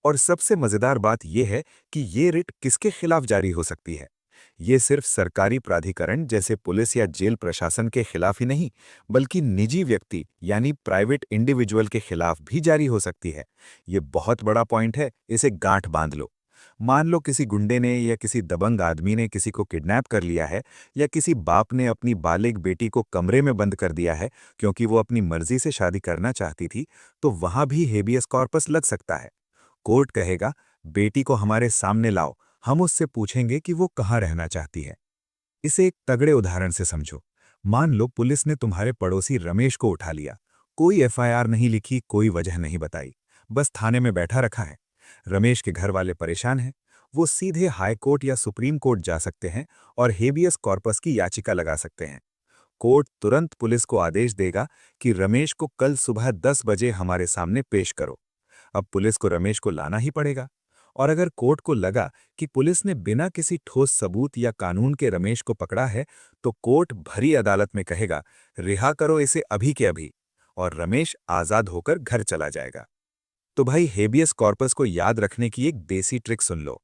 और सबसे मजेदार बात यह है कि ये रिट किसके खिलाफ जारी हो सकती है। ये सिर्फ सरकारी प्राधिकरण जैसे पुलिस या जेल प्रशासन के खिलाफ ही नहीं, बल्कि निजी व्यक्ति यानी प्राइवेट इंडिविजुअल के खिलाफ भी जारी हो सकती है। ये बहुत बड़ा पॉइंट है, इसे गांठ बांध लो। मान लो किसी गुंडे ने या किसी दबंग आदमी ने किसी को किडनैप कर लिया है, या किसी बाप ने अपनी बालिग बेटी को कमरे में बंद कर दिया है क्योंकि वो अपनी मर्जी से शादी करना चाहती थी, तो वहां भी हेबियस कॉर्पस लग सकता है। कोर्ट कहेगा, बेटी को हमारे सामने लाओ, हम उससे पूछेंगे कि वो कहाँ रहना चाहती है। इसे एक तगड़े उदाहरण से समझो। मान लो पुलिस ने तुम्हारे पड़ोसी रमेश को उठा लिया। कोई एफआईआर नहीं लिखी, कोई वजह नहीं बताई, बस थाने में बैठा रखा है। रमेश के घर वाले परेशान हैं। वो सीधे हाई कोर्ट या सुप्रीम कोर्ट जा सकते हैं और हेबियस कॉर्पस की याचिका लगा सकते हैं। कोर्ट तुरंत पुलिस को आदेश देगा कि रमेश को कल सुबह 10 बजे हमारे सामने पेश करो। अब पुलिस को रमेश को लाना ही पड़ेगा। और अगर कोर्ट को लगा कि पुलिस ने बिना किसी ठोस सबूत या कानून के रमेश को पकड़ा है, तो कोर्ट भरी अदालत में कहेगा, रिहा करो इसे अभी के अभी, और रमेश आजाद होकर घर चला जाएगा। तो भाई, हेबियस कॉर्पस को याद रखने की एक देसी ट्रिक सुन लो।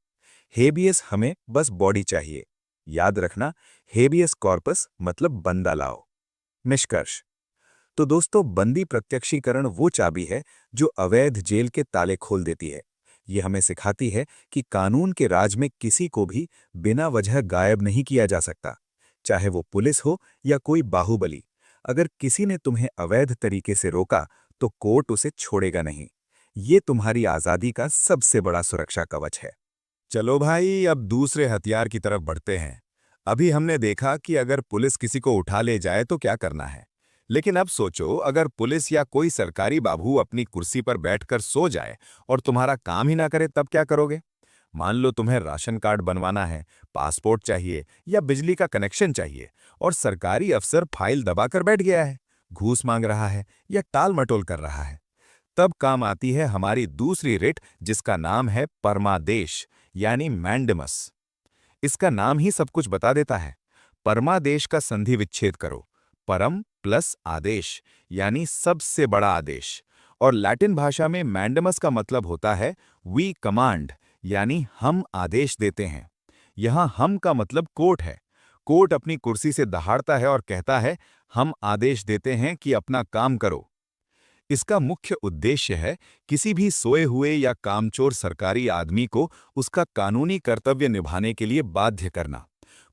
हेबियस हमें बस बॉडी चाहिए। याद रखना, हेबियस कॉर्पस मतलब बंदा लाओ। निष्कर्ष। तो दोस्तों, बंदी प्रत्यक्षीकरण वो चाबी है जो अवैध जेल के ताले खोल देती है। ये हमें सिखाती है कि कानून के राज में किसी को भी बिना वजह गायब नहीं किया जा सकता। चाहे वो पुलिस हो या कोई बाहुबली। अगर किसी ने तुम्हें अवैध तरीके से रोका तो कोर्ट उसे छोड़ेगा नहीं। ये तुम्हारी आजादी का सबसे बड़ा सुरक्षा कवच है। चलो भाई, अब दूसरे हथियार की तरफ बढ़ते हैं। अभी हमने देखा कि अगर पुलिस किसी को उठा ले जाए तो क्या करना है। लेकिन अब सोचो, अगर पुलिस या कोई सरकारी बाबू अपनी कुर्सी पर बैठकर सो जाए और तुम्हारा काम ही ना करे, तब क्या करोगे? मान लो तुम्हें राशन कार्ड बनवाना है, पासपोर्ट चाहिए या बिजली का कनेक्शन चाहिए, और सरकारी अफसर फाइल दबाकर बैठ गया है, घूस मांग रहा है या टाल मटोल कर रहा है। तब काम आती है हमारी दूसरी रिट, जिसका नाम है परमादेश, यानी मैंडेमस। इसका नाम ही सब कुछ बता देता है। परमादेश का संधि विच्छेद करो। परम प्लस आदेश, यानी सबसे बड़ा आदेश। और लैटिन भाषा में मैंडेमस का मतलब होता है वी कमांड, यानी हम आदेश देते हैं। यहां हम का मतलब कोर्ट है। कोर्ट अपनी कुर्सी से दहाड़ता है और कहता है, हम आदेश देते हैं कि अपना काम करो। इसका मुख्य उद्देश्य है किसी भी सोए हुए या कामचोर सरकारी आदमी को उसका कानूनी कर्तव्य निभाने के लिए बाध्य करना।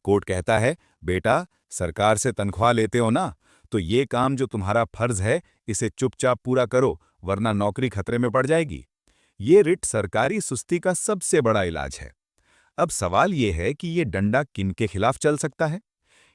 कोर्ट कहता है, बेटा, सरकार से तनख्वाह लेते हो ना, तो ये काम जो तुम्हारा फर्ज है, इसे चुपचाप पूरा करो, वरना नौकरी खतरे में पड़ जाएगी। ये रिट सरकारी सुस्ती का सबसे बड़ा इलाज है। अब सवाल ये है कि ये डंडा किनके खिलाफ चल सकता है?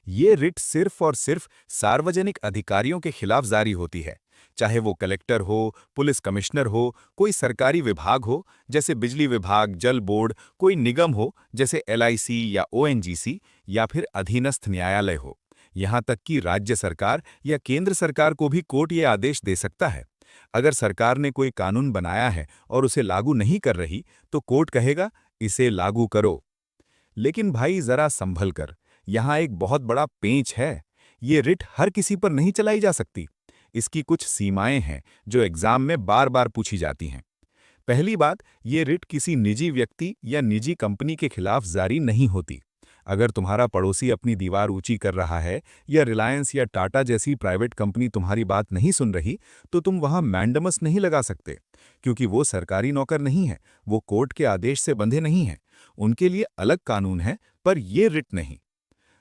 ये रिट सिर्फ और सिर्फ सार्वजनिक अधिकारियों के खिलाफ जारी होती है, चाहे वो कलेक्टर हो, पुलिस कमिश्नर हो, कोई सरकारी विभाग हो जैसे बिजली विभाग, जल बोर्ड, कोई निगम हो जैसे LIC या ONGC, या फिर अधीनस्थ न्यायालय हो। यहाँ तक कि राज्य सरकार या केंद्र सरकार को भी कोर्ट ये आदेश दे सकता है। अगर सरकार ने कोई कानून बनाया है और उसे लागू नहीं कर रही, तो कोर्ट कहेगा, इसे लागू करो। लेकिन भाई, जरा संभल कर, यहाँ एक बहुत बड़ा पेंच है। ये रिट हर किसी पर नहीं चलाई जा सकती। इसकी कुछ सीमाएं हैं जो एग्जाम में बार बार पूछी जाती हैं। पहली बात, ये रिट किसी निजी व्यक्ति या निजी कंपनी के खिलाफ जारी नहीं होती। अगर तुम्हारा पड़ोसी अपनी दीवार ऊंची कर रहा है या रिलायंस या टाटा जैसी प्राइवेट कंपनी तुम्हारी बात नहीं सुन रही, तो तुम वहां मैंडेमस नहीं लगा सकते, क्योंकि वो सरकारी नौकर नहीं है, वो कोर्ट के आदेश से बंधे नहीं हैं। उनके लिए अलग कानून है, पर ये रिट नहीं।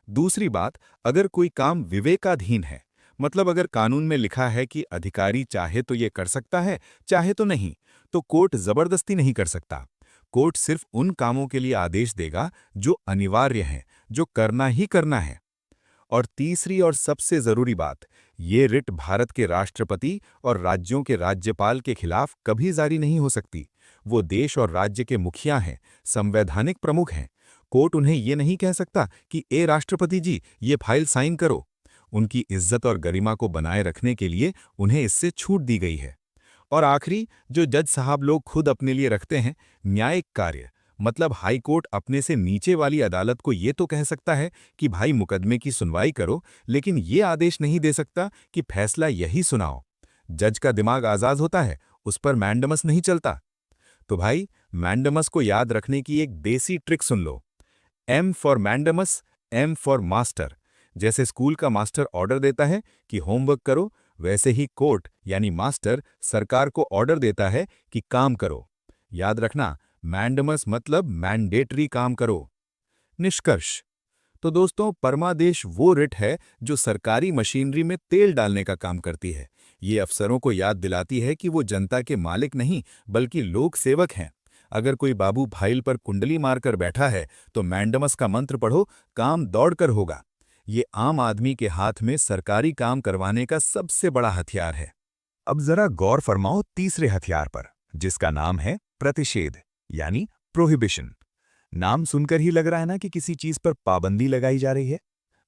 दूसरी बात, अगर कोई काम विवेकाधीन है, मतलब अगर कानून में लिखा है कि अधिकारी चाहे तो ये कर सकता है, चाहे तो नहीं, तो कोर्ट जबरदस्ती नहीं कर सकता। कोर्ट सिर्फ उन कामों के लिए आदेश देगा जो अनिवार्य हैं, जो करना ही करना है। और तीसरी और सबसे जरूरी बात, ये रिट भारत के राष्ट्रपति और राज्यों के राज्यपाल के खिलाफ कभी जारी नहीं हो सकती। वो देश और राज्य के मुखिया हैं, संवैधानिक प्रमुख हैं। कोर्ट उन्हें ये नहीं कह सकता कि ए राष्ट्रपति जी, ये फाइल साइन करो। उनकी इज्जत और गरिमा को बनाए रखने के लिए उन्हें इससे छूट दी गई है। और आखिरी, जो जज साहब लोग खुद अपने लिए रखते हैं, न्यायिक कार्य, मतलब हाई कोर्ट अपने से नीचे वाली अदालत को ये तो कह सकता है कि भाई मुकदमे की सुनवाई करो, लेकिन ये आदेश नहीं दे सकता कि फैसला यही सुनाओ। जज का दिमाग आजाद होता है, उस पर मैंडेमस नहीं चलता। तो भाई, मैंडेमस को याद रखने की एक देसी trick soon low. M for mandamus, M for master. जैसे स्कूल का मास्टर ऑर्डर देता है कि होमवर्क करो, वैसे ही कोर्ट यानी मास्टर सरकार को ऑर्डर देता है कि काम करो। याद रखना, मैंडेमस मतलब मैंडेटरी काम करो। निष्कर्ष, तो दोस्तों, परमादेश वो रिट है जो सरकारी मशीनरी में तेल डालने का काम करती है। ये अफसरों को याद दिलाती है कि वो जनता के मालिक नहीं, बल्कि लोक सेवक हैं। अगर कोई बाबू फाइल पर कुंडली मारकर बैठा है, तो मैंडेमस का मंत्र पढ़ो, काम दौड़कर होगा। ये आम आदमी के हाथ में सरकारी काम करवाने का सबसे बड़ा हथियार है। अब जरा गौर फरमाओ तीसरे हथियार पर, जिसका नाम है प्रतिषेध, यानी प्रोहिबिशन। नाम सुनकर ही लग रहा है ना कि किसी चीज पर पाबंदी लगाई जा रही है।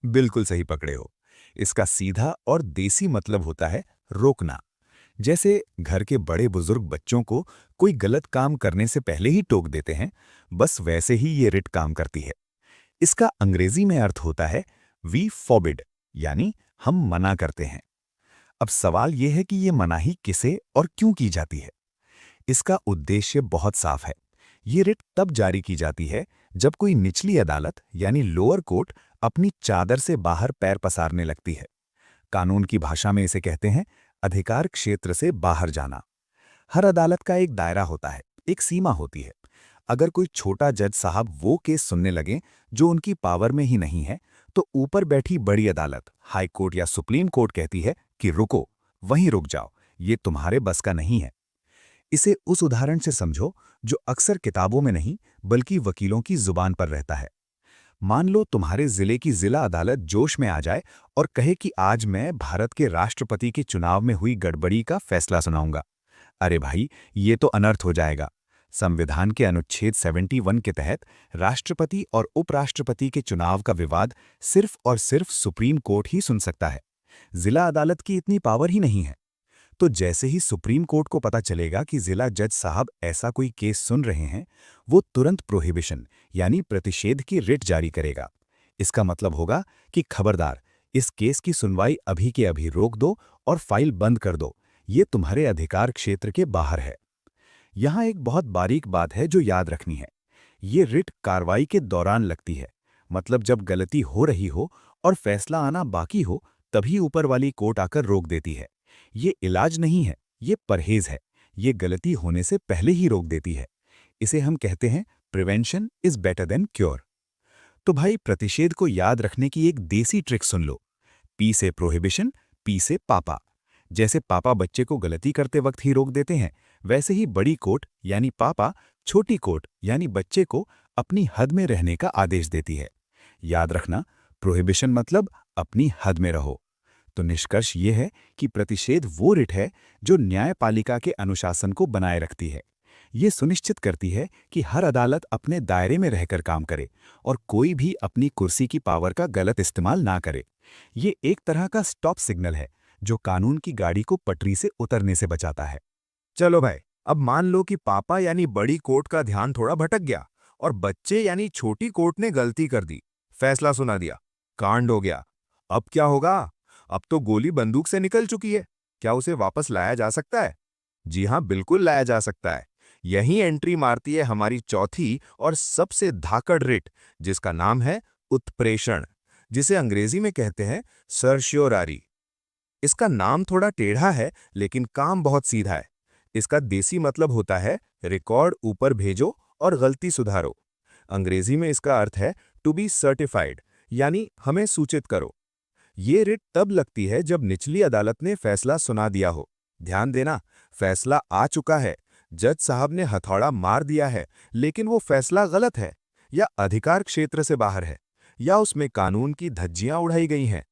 बिल्कुल सही पकड़े हो। इसका सीधा और देसी मतलब होता है रोकना। जैसे घर के बड़े बुजुर्ग बच्चों को कोई गलत काम करने से पहले ही टोक देते हैं, बस वैसे ही ये रिट काम करती है। इसका अंग्रेजी में अर्थ होता है वी फॉरबिड, यानी हम मना करते हैं। अब सवाल यह है कि ये मनाही किसे और क्यों की जाती है। इसका उद्देश्य बहुत साफ है। ये रिट तब जारी की जाती है जब कोई निचली अदालत यानी लोअर कोर्ट अपनी चादर से बाहर पैर पसारने लगती है। कानून की भाषा में इसे कहते हैं अधिकार क्षेत्र से बाहर जाना। हर अदालत का एक दायरा होता है, एक सीमा होती है। अगर कोई छोटा जज साहब वो केस सुनने लगे जो उनकी पावर में ही नहीं है, तो ऊपर बैठी बड़ी अदालत, हाई कोर्ट या सुप्रीम कोर्ट कहती है कि रुको, वहीं रुक जाओ, ये तुम्हारे बस का नहीं है। इसे उस उदाहरण से समझो जो अक्सर किताबों में नहीं बल्कि वकीलों की जुबान पर रहता है। मान लो तुम्हारे जिले की जिला अदालत जोश में आ जाए और कहे कि आज मैं भारत के राष्ट्रपति के चुनाव में हुई गड़बड़ी का फैसला सुनाऊंगा। अरे भाई, ये तो अनर्थ हो जाएगा। संविधान के अनुच्छेद 71 के तहत राष्ट्रपति और उपराष्ट्रपति के चुनाव का विवाद सिर्फ और सिर्फ सुप्रीम कोर्ट ही सुन सकता है। जिला अदालत की इतनी पावर ही नहीं है। तो जैसे ही सुप्रीम कोर्ट को पता चलेगा कि जिला जज साहब ऐसा कोई केस सुन रहे हैं, वो तुरंत प्रोहिबिशन यानी प्रतिषेध की रिट जारी करेगा। इसका मतलब होगा कि खबरदार, इस केस की सुनवाई अभी के अभी रोक दो और फाइल बंद कर दो, ये तुम्हारे अधिकार क्षेत्र के बाहर है। यहाँ एक बहुत बारीक बात है जो याद रखनी है। ये रिट कार्रवाई के दौरान लगती है, मतलब जब गलती हो रही हो और फैसला आना बाकी हो, तभी ऊपर वाली कोर्ट आकर रोक देती है। ये इलाज नहीं है, ये परहेज है। ये गलती होने से पहले ही रोक देती है। इसे हम कहते हैं prevention is better than cure. तो भाई, प्रतिषेध को याद रखने की एक देसी ट्रिक सुन लो। पी से प्रोहिबिशन, पी से पापा। जैसे पापा बच्चे को गलती करते वक्त ही रोक देते हैं, वैसे ही बड़ी कोर्ट यानी पापा छोटी कोर्ट यानी बच्चे को अपनी हद में रहने का आदेश देती है। याद रखना, प्रोहिबिशन मतलब अपनी हद में रहो। तो निष्कर्ष ये है कि प्रतिषेध वो रिट है जो न्यायपालिका के अनुशासन को बनाए रखती है। ये सुनिश्चित करती है कि हर अदालत अपने दायरे में रहकर काम करे और कोई भी अपनी कुर्सी की पावर का गलत इस्तेमाल ना करे। ये एक तरह का स्टॉप सिग्नल है जो कानून की गाड़ी को पटरी से उतरने से बचाता है। चलो भाई, अब मान लो कि पापा यानी बड़ी कोर्ट का ध्यान थोड़ा भटक गया और बच्चे यानी छोटी कोर्ट ने गलती कर दी, फैसला सुना दिया, कांड हो गया। अब क्या होगा? अब तो गोली बंदूक से निकल चुकी है। क्या उसे वापस लाया जा सकता है? जी हाँ, बिल्कुल लाया जा सकता है। यही एंट्री मारती है हमारी चौथी और सबसे धाकड़ रिट, जिसका नाम है उत्प्रेषण, जिसे अंग्रेजी में कहते हैं सर्श्योरारी। इसका नाम थोड़ा टेढ़ा है, लेकिन काम बहुत सीधा है। इसका देसी मतलब होता है रिकॉर्ड ऊपर भेजो और गलती सुधारो। अंग्रेजी में इसका अर्थ है टू बी सर्टिफाइड, यानी हमें सूचित करो। ये रिट तब लगती है जब निचली अदालत ने फैसला सुना दिया हो। ध्यान देना, फैसला आ चुका है, जज साहब ने हथौड़ा मार दिया है, लेकिन वो फैसला गलत है या अधिकार क्षेत्र से बाहर है या उसमें कानून की धज्जियां उड़ाई गई हैं।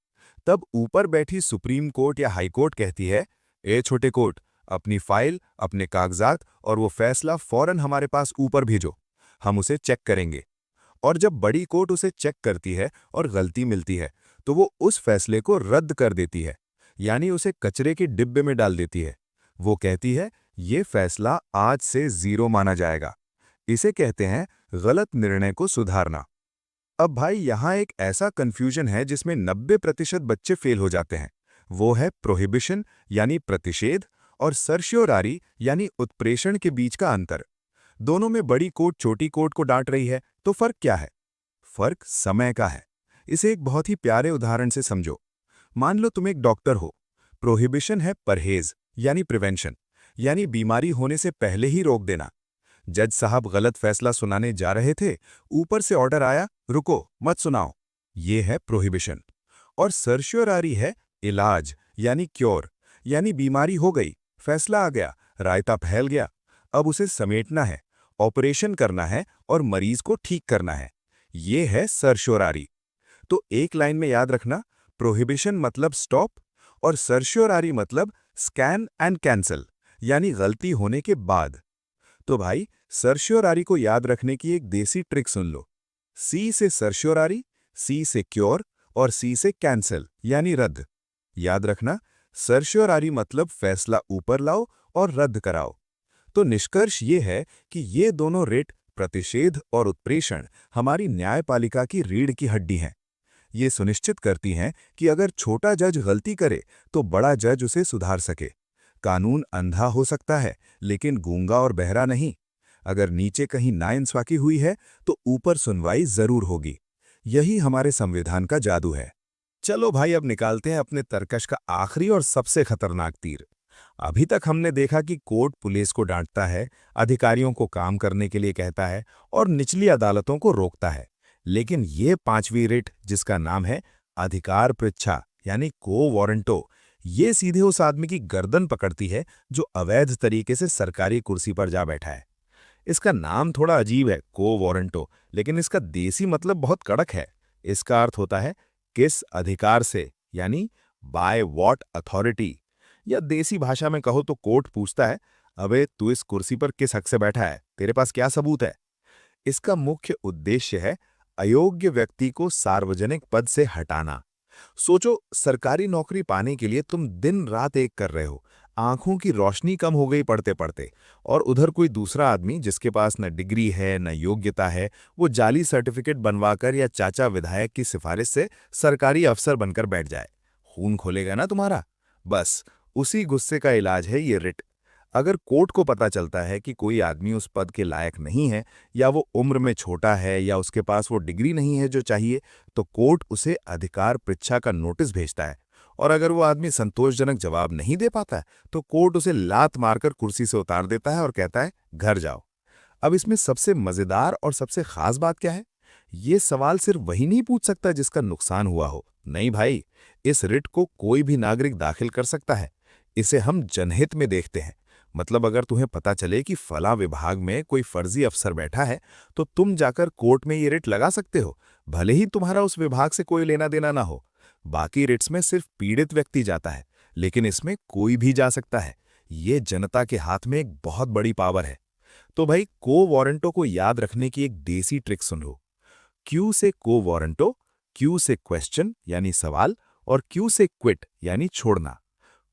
तब ऊपर बैठी सुप्रीम कोर्ट या हाई कोर्ट कहती है, ए छोटे कोर्ट, अपनी फाइल, अपने कागजात और वो फैसला फौरन हमारे पास ऊपर भेजो, हम उसे चेक करेंगे। और जब बड़ी कोर्ट उसे चेक करती है और गलती मिलती है, तो वो उस फैसले को रद्द कर देती है, यानी उसे कचरे के डिब्बे में डाल देती है। वो कहती है, ये फैसला आज से 0 माना जाएगा। इसे कहते हैं गलत निर्णय को सुधारना। अब भाई, यहाँ एक ऐसा कंफ्यूजन है जिसमें 90% बच्चे फेल हो जाते हैं। वो है प्रोहिबिशन यानी प्रतिषेध और सर्श्योरारी यानी उत्प्रेषण के बीच का अंतर। दोनों में बड़ी कोर्ट छोटी कोर्ट को डांट रही है, तो फर्क क्या है? फर्क समय का है। इसे एक बहुत ही प्यारे उदाहरण से समझो। मान लो तुम एक डॉक्टर हो। प्रोहिबिशन है परहेज यानी प्रिवेंशन, यानी बीमारी होने से पहले ही रोक देना। जज साहब गलत फैसला सुनाने जा रहे थे, ऊपर से ऑर्डर आया, रुको, मत सुनाओ। ये है प्रोहिबिशन। और सर्श्योरारी है इलाज यानी क्योर, यानी बीमारी हो गई, फैसला आ गया, रायता फैल गया, अब उसे समेटना है, ऑपरेशन करना है और मरीज को ठीक करना है। ये है सर्श्योरारी। तो एक लाइन में याद रखना, प्रोहिबिशन मतलब स्टॉप और सर्श्योरारी मतलब स्कैन एंड कैंसल, यानी गलती होने के बाद। तो भाई, सर्श्योरारी को याद रखने की एक देसी ट्रिक सुन लो। सी से सर्श्योरारी, सी से क्योर और सी से कैंसल यानी रद्द। याद रखना, सर्श्योरारी मतलब फैसला ऊपर लाओ और रद्द कराओ। तो निष्कर्ष ये है कि ये दोनों रिट, प्रतिषेध और उत्प्रेषण, हमारी न्यायपालिका की रीढ़ की हड्डी हैं। ये सुनिश्चित करती हैं कि अगर छोटा जज गलती करे तो बड़ा जज उसे सुधार सके। कानून अंधा हो सकता है, लेकिन गूंगा और बहरा नहीं। अगर नीचे कहीं नाइंसाफी हुई है तो ऊपर सुनवाई जरूर होगी। यही हमारे संविधान का जादू है। चलो भाई, अब निकालते हैं अपने तर्कश का आखिरी और सबसे खतरनाक तीर। अभी तक हमने देखा कि कोर्ट पुलिस को डांटता है, अधिकारियों को काम करने के लिए कहता है और निचली अदालतों को रोकता है। लेकिन ये पांचवी रिट, जिसका नाम है अधिकार पृच्छा यानी को वारंटो, ये सीधे उस आदमी की गर्दन पकड़ती है जो अवैध तरीके से सरकारी कुर्सी पर जा बैठा है। इसका नाम थोड़ा अजीब है, को वारंटो, लेकिन इसका देसी मतलब बहुत कड़क है। इसका अर्थ होता है किस अधिकार से, यानी बाय व्हाट अथॉरिटी। या देसी भाषा में कहो तो कोर्ट पूछता है, अबे तू इस कुर्सी पर किस हक से बैठा है, तेरे पास क्या सबूत है। इसका मुख्य उद्देश्य है अयोग्य व्यक्ति को सार्वजनिक पद से हटाना। सोचो, सरकारी नौकरी पाने के लिए तुम दिन रात एक कर रहे हो, आंखों की रोशनी कम हो गई पढ़ते पढ़ते, और उधर कोई दूसरा आदमी जिसके पास न डिग्री है न योग्यता है, वो जाली सर्टिफिकेट बनवाकर या चाचा विधायक की सिफारिश से सरकारी अफसर बनकर बैठ जाए। खून खोलेगा ना तुम्हारा। बस उसी गुस्से का इलाज है ये रिट। अगर कोर्ट को पता चलता है कि कोई आदमी उस पद के लायक नहीं है, या वो उम्र में छोटा है, या उसके पास वो डिग्री नहीं है जो चाहिए, तो कोर्ट उसे अधिकार पृच्छा का नोटिस भेजता है। और अगर वो आदमी संतोषजनक जवाब नहीं दे पाता है, तो कोर्ट उसे लात मारकर कुर्सी से उतार देता है और कहता है, घर जाओ। अब इसमें सबसे मजेदार और सबसे खास बात क्या है? ये सवाल सिर्फ वही नहीं पूछ सकता जिसका नुकसान हुआ हो। नहीं भाई, इस रिट को कोई भी नागरिक दाखिल कर सकता है। इसे हम जनहित में देखते हैं। मतलब अगर तुम्हें पता चले कि फला विभाग में कोई फर्जी अफसर बैठा है, तो तुम जाकर कोर्ट में ये रिट लगा सकते हो, भले ही तुम्हारा उस विभाग से कोई लेना देना ना हो। बाकी रिट्स में सिर्फ पीड़ित व्यक्ति जाता है, लेकिन इसमें कोई भी जा सकता है। ये जनता के हाथ में एक बहुत बड़ी पावर है। तो भाई, को वारंटो को याद रखने की एक देसी ट्रिक सुन लो। क्यू से को वारंटो, क्यू से क्वेश्चन यानी सवाल, और क्यू से क्विट यानी छोड़ना।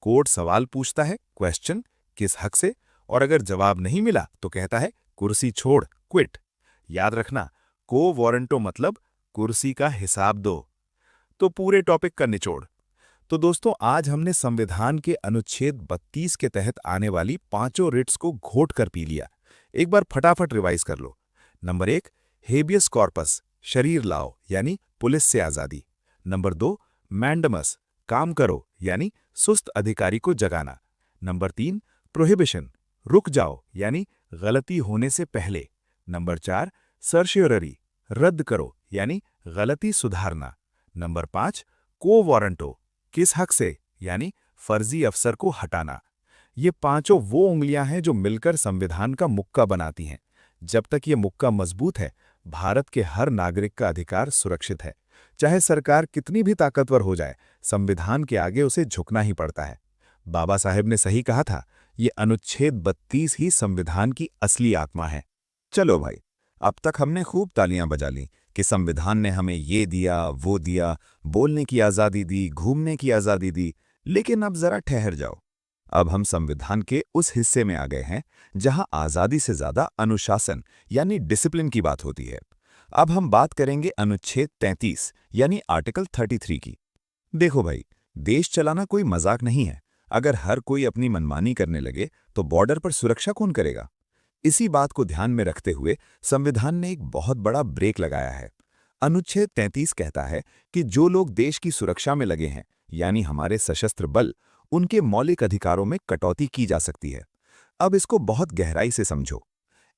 कोर्ट सवाल पूछता है, क्वेश्चन किस हक से, और अगर जवाब नहीं मिला तो कहता है कुर्सी छोड़, क्विट। याद रखना, को वारंटो मतलब कुर्सी का हिसाब दो। तो पूरे टॉपिक का निचोड़। तो दोस्तों, आज हमने संविधान के अनुच्छेद 32 के तहत आने वाली पांचों रिट्स को घोट कर पी लिया। एक बार फटाफट रिवाइज कर लो। नंबर 1, हेबियस कॉर्पस, शरीर लाओ यानी पुलिस से आजादी। नंबर 2, मैंडमस, काम करो यानी सुस्त अधिकारी को जगाना। नंबर 3, प्रोहिबिशन, रुक जाओ यानी गलती होने से पहले। नंबर 4, सर्शियोररी, रद्द करो यानी गलती सुधारना। नंबर 5, को वारंटो, किस हक से यानी फर्जी अफसर को हटाना। ये पांचों वो उंगलियां हैं जो मिलकर संविधान का मुक्का बनाती हैं। जब तक ये मुक्का मजबूत है, भारत के हर नागरिक का अधिकार सुरक्षित है। चाहे सरकार कितनी भी ताकतवर हो जाए, संविधान के आगे उसे झुकना ही पड़ता है। बाबा साहेब ने सही कहा था, ये अनुच्छेद 32 ही संविधान की असली आत्मा है। चलो भाई, अब तक हमने खूब तालियां बजा ली कि संविधान ने हमें ये दिया, वो दिया, बोलने की आज़ादी दी, घूमने की आज़ादी दी। लेकिन अब जरा ठहर जाओ। अब हम संविधान के उस हिस्से में आ गए हैं जहां आज़ादी से ज़्यादा अनुशासन यानी डिसिप्लिन की बात होती है। अब हम बात करेंगे अनुच्छेद 33 यानी आर्टिकल 33 की। देखो भाई, देश चलाना कोई मजाक नहीं है। अगर हर कोई अपनी मनमानी करने लगे तो बॉर्डर पर सुरक्षा कौन करेगा? इसी बात को ध्यान में रखते हुए संविधान ने एक बहुत बड़ा ब्रेक लगाया है। अनुच्छेद 33 कहता है कि जो लोग देश की सुरक्षा में लगे हैं, यानी हमारे सशस्त्र बल, उनके मौलिक अधिकारों में कटौती की जा सकती है। अब इसको बहुत गहराई से समझो।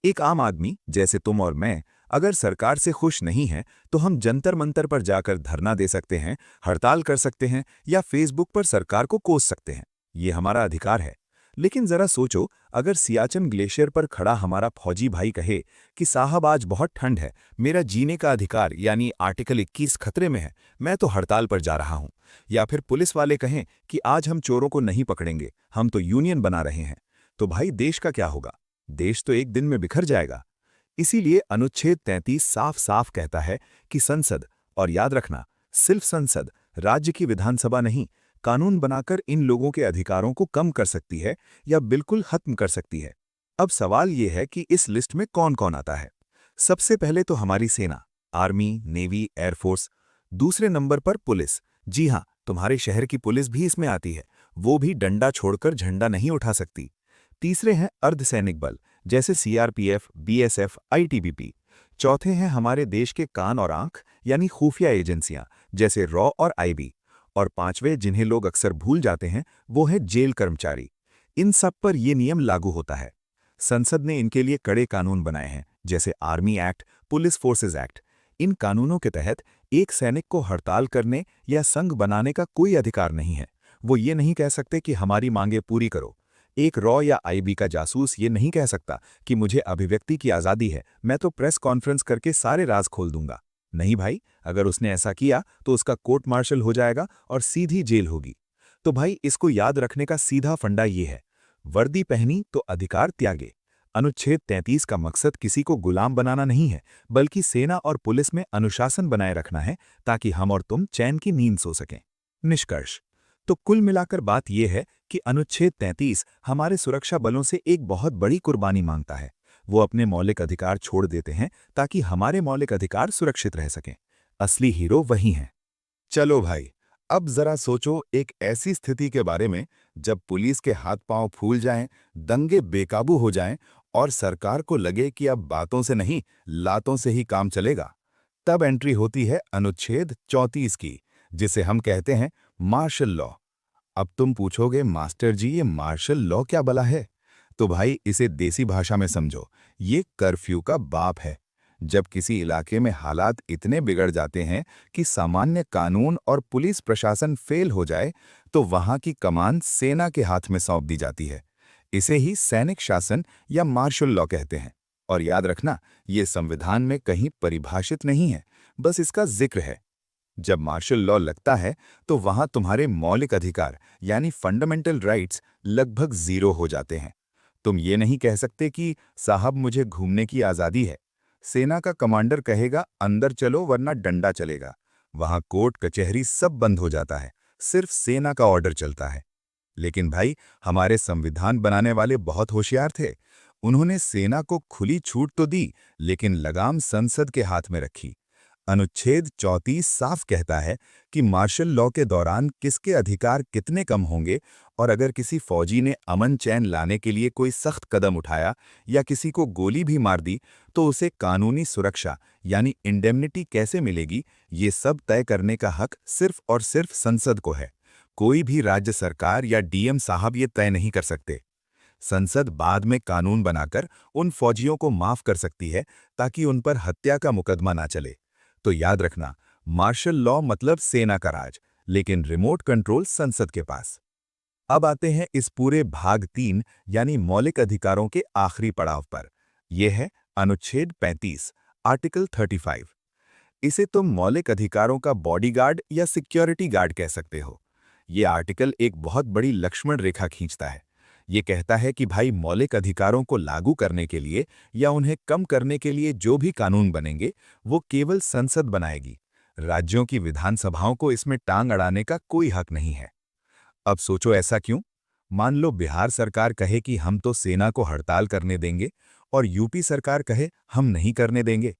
एक आम आदमी जैसे तुम और मैं अगर सरकार से खुश नहीं है, तो हम जंतर मंतर पर जाकर धरना दे सकते हैं, हड़ताल कर सकते हैं, या फेसबुक पर सरकार को कोस सकते हैं। ये हमारा अधिकार है। लेकिन जरा सोचो, अगर सियाचिन ग्लेशियर पर खड़ा हमारा फौजी भाई कहे कि साहब आज बहुत ठंड है, मेरा जीने का अधिकार यानी आर्टिकल 21 खतरे में है, मैं तो हड़ताल पर जा रहा हूं। या फिर पुलिस वाले कहें कि आज हम चोरों को नहीं पकड़ेंगे, हम तो यूनियन बना रहे हैं, तो भाई देश का क्या होगा? देश तो एक दिन में बिखर जाएगा। इसीलिए अनुच्छेद 33 साफ साफ कहता है कि संसद, और याद रखना, सिर्फ संसद, राज्य की विधानसभा नहीं, कानून बनाकर इन लोगों के अधिकारों को कम कर सकती है या बिल्कुल खत्म कर सकती है। अब सवाल यह है कि इस लिस्ट में कौन कौन आता है। सबसे पहले तो हमारी सेना, आर्मी, नेवी, एयरफोर्स। दूसरे नंबर पर पुलिस। जी हाँ, तुम्हारे शहर की पुलिस भी इसमें आती है। वो भी डंडा छोड़कर झंडा नहीं उठा सकती। तीसरे हैं अर्धसैनिक बल, जैसे सीआरपीएफ, बीएसएफ, आईटीबीपी। चौथे हैं हमारे देश के कान और आंख यानी खुफिया एजेंसियां, जैसे रॉ और आईबी। और पांचवें, जिन्हें लोग अक्सर भूल जाते हैं, वो है जेल कर्मचारी। इन सब पर यह नियम लागू होता है। संसद ने इनके लिए कड़े कानून बनाए हैं, जैसे army act, police forces act. इन कानूनों के तहत एक सैनिक को हड़ताल करने या संघ बनाने का कोई अधिकार नहीं है। वो ये नहीं कह सकते कि हमारी मांगें पूरी करो। एक रॉ या आईबी का जासूस ये नहीं कह सकता कि मुझे अभिव्यक्ति की आज़ादी है, मैं तो प्रेस कॉन्फ्रेंस करके सारे राज खोल दूंगा। नहीं भाई, अगर उसने ऐसा किया तो उसका कोर्ट मार्शल हो जाएगा और सीधी जेल होगी। तो भाई, इसको याद रखने का सीधा फंडा ये है, वर्दी पहनी तो अधिकार त्यागे। अनुच्छेद 33 का मकसद किसी को गुलाम बनाना नहीं है, बल्कि सेना और पुलिस में अनुशासन बनाए रखना है, ताकि हम और तुम चैन की नींद सो सकें। निष्कर्ष। तो कुल मिलाकर बात यह है कि अनुच्छेद 33 हमारे सुरक्षा बलों से एक बहुत बड़ी कुर्बानी मांगता है। वो अपने मौलिक अधिकार छोड़ देते हैं ताकि हमारे मौलिक अधिकार सुरक्षित रह सकें। असली हीरो वही हैं। चलो भाई, अब जरा सोचो एक ऐसी स्थिति के बारे में जब पुलिस के हाथ पांव फूल जाएं, दंगे बेकाबू हो जाएं और सरकार को लगे कि अब बातों से नहीं, लातों से ही काम चलेगा। तब एंट्री होती है अनुच्छेद 34 की, जिसे हम कहते हैं मार्शल लॉ। अब तुम पूछोगे, मास्टर जी ये मार्शल लॉ क्या भला है? तो भाई, इसे देसी भाषा में समझो, ये कर्फ्यू का बाप है। जब किसी इलाके में हालात इतने बिगड़ जाते हैं कि सामान्य कानून और पुलिस प्रशासन फेल हो जाए, तो वहां की कमान सेना के हाथ में सौंप दी जाती है। इसे ही सैनिक शासन या मार्शल लॉ कहते हैं। और याद रखना, ये संविधान में कहीं परिभाषित नहीं है, बस इसका जिक्र है। जब मार्शल लॉ लगता है तो वहां तुम्हारे मौलिक अधिकार यानी फंडामेंटल राइट्स लगभग जीरो हो जाते हैं। तुम ये नहीं कह सकते कि साहब मुझे घूमने की आज़ादी है। सेना का कमांडर कहेगा अंदर चलो वरना डंडा चलेगा। वहां कोर्ट कचहरी सब बंद हो जाता है, सिर्फ सेना का ऑर्डर चलता है। लेकिन भाई, हमारे संविधान बनाने वाले बहुत होशियार थे। उन्होंने सेना को खुली छूट तो दी, लेकिन लगाम संसद के हाथ में रखी। अनुच्छेद 34 साफ कहता है कि मार्शल लॉ के दौरान किसके अधिकार कितने कम होंगे, और अगर किसी फौजी ने अमन चैन लाने के लिए कोई सख्त कदम उठाया या किसी को गोली भी मार दी, तो उसे कानूनी सुरक्षा यानी इंडेमनिटी कैसे मिलेगी, ये सब तय करने का हक सिर्फ और सिर्फ संसद को है। कोई भी राज्य सरकार या डीएम साहब ये तय नहीं कर सकते। संसद बाद में कानून बनाकर उन फौजियों को माफ कर सकती है ताकि उन पर हत्या का मुकदमा ना चले। तो याद रखना, मार्शल लॉ मतलब सेना का राज, लेकिन रिमोट कंट्रोल संसद के पास। अब आते हैं इस पूरे भाग 3 यानी मौलिक अधिकारों के आखिरी पड़ाव पर। यह है अनुच्छेद 35, आर्टिकल 35। इसे तुम मौलिक अधिकारों का बॉडीगार्ड या सिक्योरिटी गार्ड कह सकते हो। ये आर्टिकल एक बहुत बड़ी लक्ष्मण रेखा खींचता है। ये कहता है कि भाई, मौलिक अधिकारों को लागू करने के लिए या उन्हें कम करने के लिए जो भी कानून बनेंगे, वो केवल संसद बनाएगी। राज्यों की विधानसभाओं को इसमें टांग अड़ाने का कोई हक नहीं है। अब सोचो, ऐसा क्यों? मान लो बिहार सरकार कहे कि हम तो सेना को हड़ताल करने देंगे, और यूपी सरकार कहे हम नहीं करने देंगे।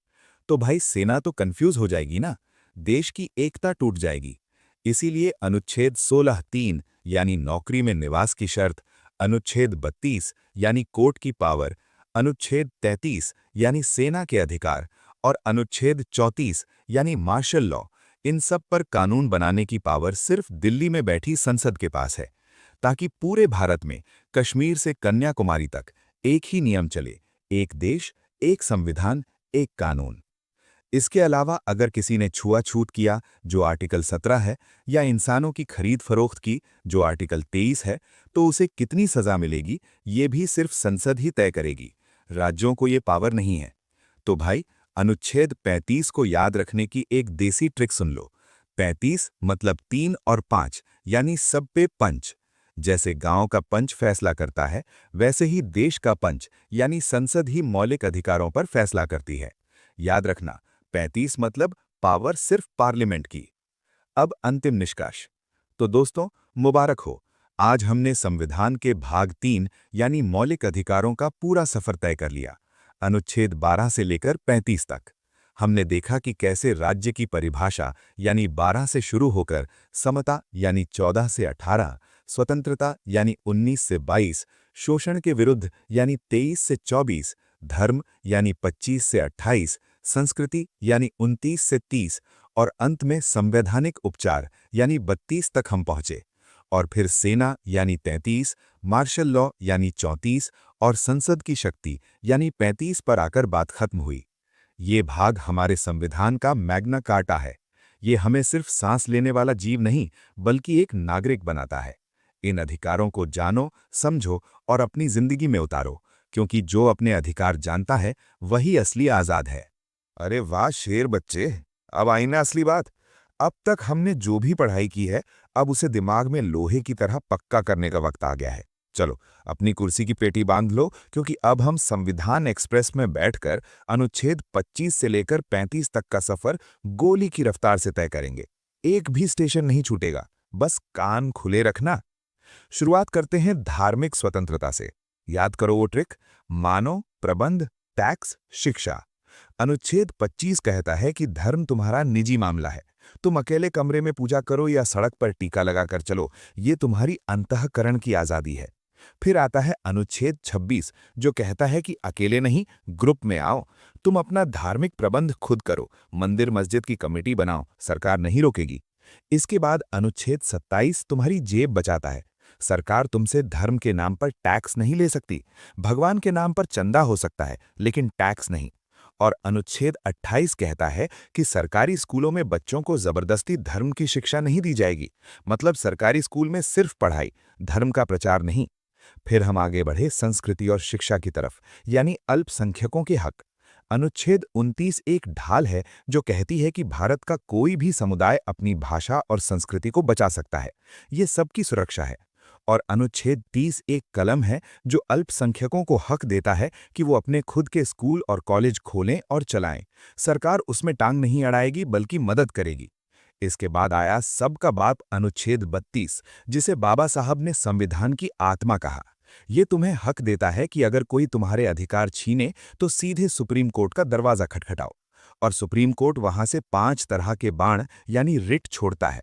तो भाई, सेना तो कंफ्यूज हो जाएगी ना, देश की एकता टूट जाएगी। इसीलिए अनुच्छेद 16(3) यानी नौकरी में निवास की शर्त, अनुच्छेद 32 यानी कोर्ट की पावर, अनुच्छेद 33 यानी सेना के अधिकार और अनुच्छेद 34 यानी मार्शल लॉ, इन सब पर कानून बनाने की पावर सिर्फ दिल्ली में बैठी संसद के पास है, ताकि पूरे भारत में कश्मीर से कन्याकुमारी तक एक ही नियम चले, एक देश, एक संविधान, एक कानून। इसके अलावा अगर किसी ने छुआछूत किया, जो आर्टिकल 17 है, या इंसानों की खरीद फरोख्त की, जो आर्टिकल 23 है, तो उसे कितनी सजा मिलेगी, ये भी सिर्फ संसद ही तय करेगी। राज्यों को ये पावर नहीं है। तो भाई, अनुच्छेद 35 को याद रखने की एक देसी ट्रिक सुन लो। 35 मतलब 3 और 5 यानी सब पे पंच। जैसे गांव का पंच फैसला करता है, वैसे ही देश का पंच यानी संसद ही मौलिक अधिकारों पर फैसला करती है। याद रखना, 35 मतलब पावर सिर्फ पार्लियामेंट की। अब अंतिम निष्कर्ष। तो दोस्तों, मुबारक हो, आज हमने संविधान के भाग 3 यानी मौलिक अधिकारों का पूरा सफर तय कर लिया, अनुच्छेद 12 से लेकर 35 तक। हमने देखा कि कैसे राज्य की परिभाषा यानी 12 से शुरू होकर समता यानी 14 से 18, स्वतंत्रता यानी 19 से 22, शोषण के विरुद्ध यानी 23 से 24, धर्म यानी 25 से 28, संस्कृति यानी 29 से 30 और अंत में संवैधानिक उपचार यानी 32 तक हम पहुंचे। और फिर सेना यानी 33, मार्शल लॉ यानी 34 और संसद की शक्ति यानी 35 पर आकर बात खत्म हुई। ये भाग हमारे संविधान का मैग्ना कार्टा है। ये हमें सिर्फ सांस लेने वाला जीव नहीं, बल्कि एक नागरिक बनाता है। इन अधिकारों को जानो, समझो और अपनी जिंदगी में उतारो, क्योंकि जो अपने अधिकार जानता है वही असली आजाद है। अरे वाह शेर बच्चे, अब आई ना असली बात। अब तक हमने जो भी पढ़ाई की है, अब उसे दिमाग में लोहे की तरह पक्का करने का वक्त आ गया है। चलो अपनी कुर्सी की पेटी बांध लो, क्योंकि अब हम संविधान एक्सप्रेस में बैठकर अनुच्छेद 25 से लेकर 35 तक का सफर गोली की रफ्तार से तय करेंगे। एक भी स्टेशन नहीं छूटेगा, बस कान खुले रखना। शुरुआत करते हैं धार्मिक स्वतंत्रता से। याद करो वो ट्रिक, मानो, प्रबंध, टैक्स, शिक्षा। अनुच्छेद 25 कहता है कि धर्म तुम्हारा निजी मामला है। तुम अकेले कमरे में पूजा करो या सड़क पर टीका लगाकर चलो, ये तुम्हारी अंतःकरण की आजादी है। फिर आता है अनुच्छेद 26, जो कहता है कि अकेले नहीं, ग्रुप में आओ। तुम अपना धार्मिक प्रबंध खुद करो, मंदिर मस्जिद की कमेटी बनाओ, सरकार नहीं रोकेगी। इसके बाद अनुच्छेद 27 तुम्हारी जेब बचाता है। सरकार तुमसे धर्म के नाम पर टैक्स नहीं ले सकती। भगवान के नाम पर चंदा हो सकता है, लेकिन टैक्स नहीं। और अनुच्छेद 28 कहता है कि सरकारी स्कूलों में बच्चों को जबरदस्ती धर्म की शिक्षा नहीं दी जाएगी। मतलब सरकारी स्कूल में सिर्फ पढ़ाई, धर्म का प्रचार नहीं। फिर हम आगे बढ़े संस्कृति और शिक्षा की तरफ, यानी अल्पसंख्यकों के हक। अनुच्छेद 29 एक ढाल है जो कहती है कि भारत का कोई भी समुदाय अपनी भाषा और संस्कृति को बचा सकता है। ये सबकी सुरक्षा है। और अनुच्छेद 30 एक कलम है जो अल्पसंख्यकों को हक देता है कि वो अपने खुद के स्कूल और कॉलेज खोलें और चलाएं। सरकार उसमें टांग नहीं अड़ाएगी, बल्कि मदद करेगी। इसके बाद आया सबका बाप अनुच्छेद 32, जिसे बाबा साहब ने संविधान की आत्मा कहा। ये तुम्हें हक देता है कि अगर कोई तुम्हारे अधिकार छीने तो सीधे सुप्रीम कोर्ट का दरवाजा खटखटाओ। और सुप्रीम कोर्ट वहां से 5 तरह के बाण यानी रिट छोड़ता है।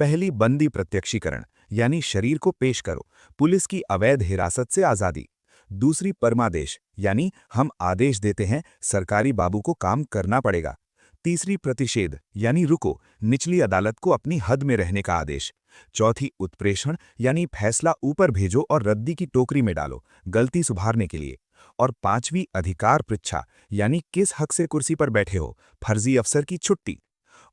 पहली, बंदी प्रत्यक्षीकरण, यानी शरीर को पेश करो, पुलिस की अवैध हिरासत से आजादी। दूसरी, परमादेश, यानी हम आदेश देते हैं, सरकारी बाबू को काम करना पड़ेगा। तीसरी, प्रतिषेध, यानी रुको, निचली अदालत को अपनी हद में रहने का आदेश। चौथी, उत्प्रेषण, यानी फैसला ऊपर भेजो और रद्दी की टोकरी में डालो, गलती सुधारने के लिए। और पांचवी, अधिकार पृच्छा, यानी किस हक से कुर्सी पर बैठे हो, फर्जी अफसर की छुट्टी।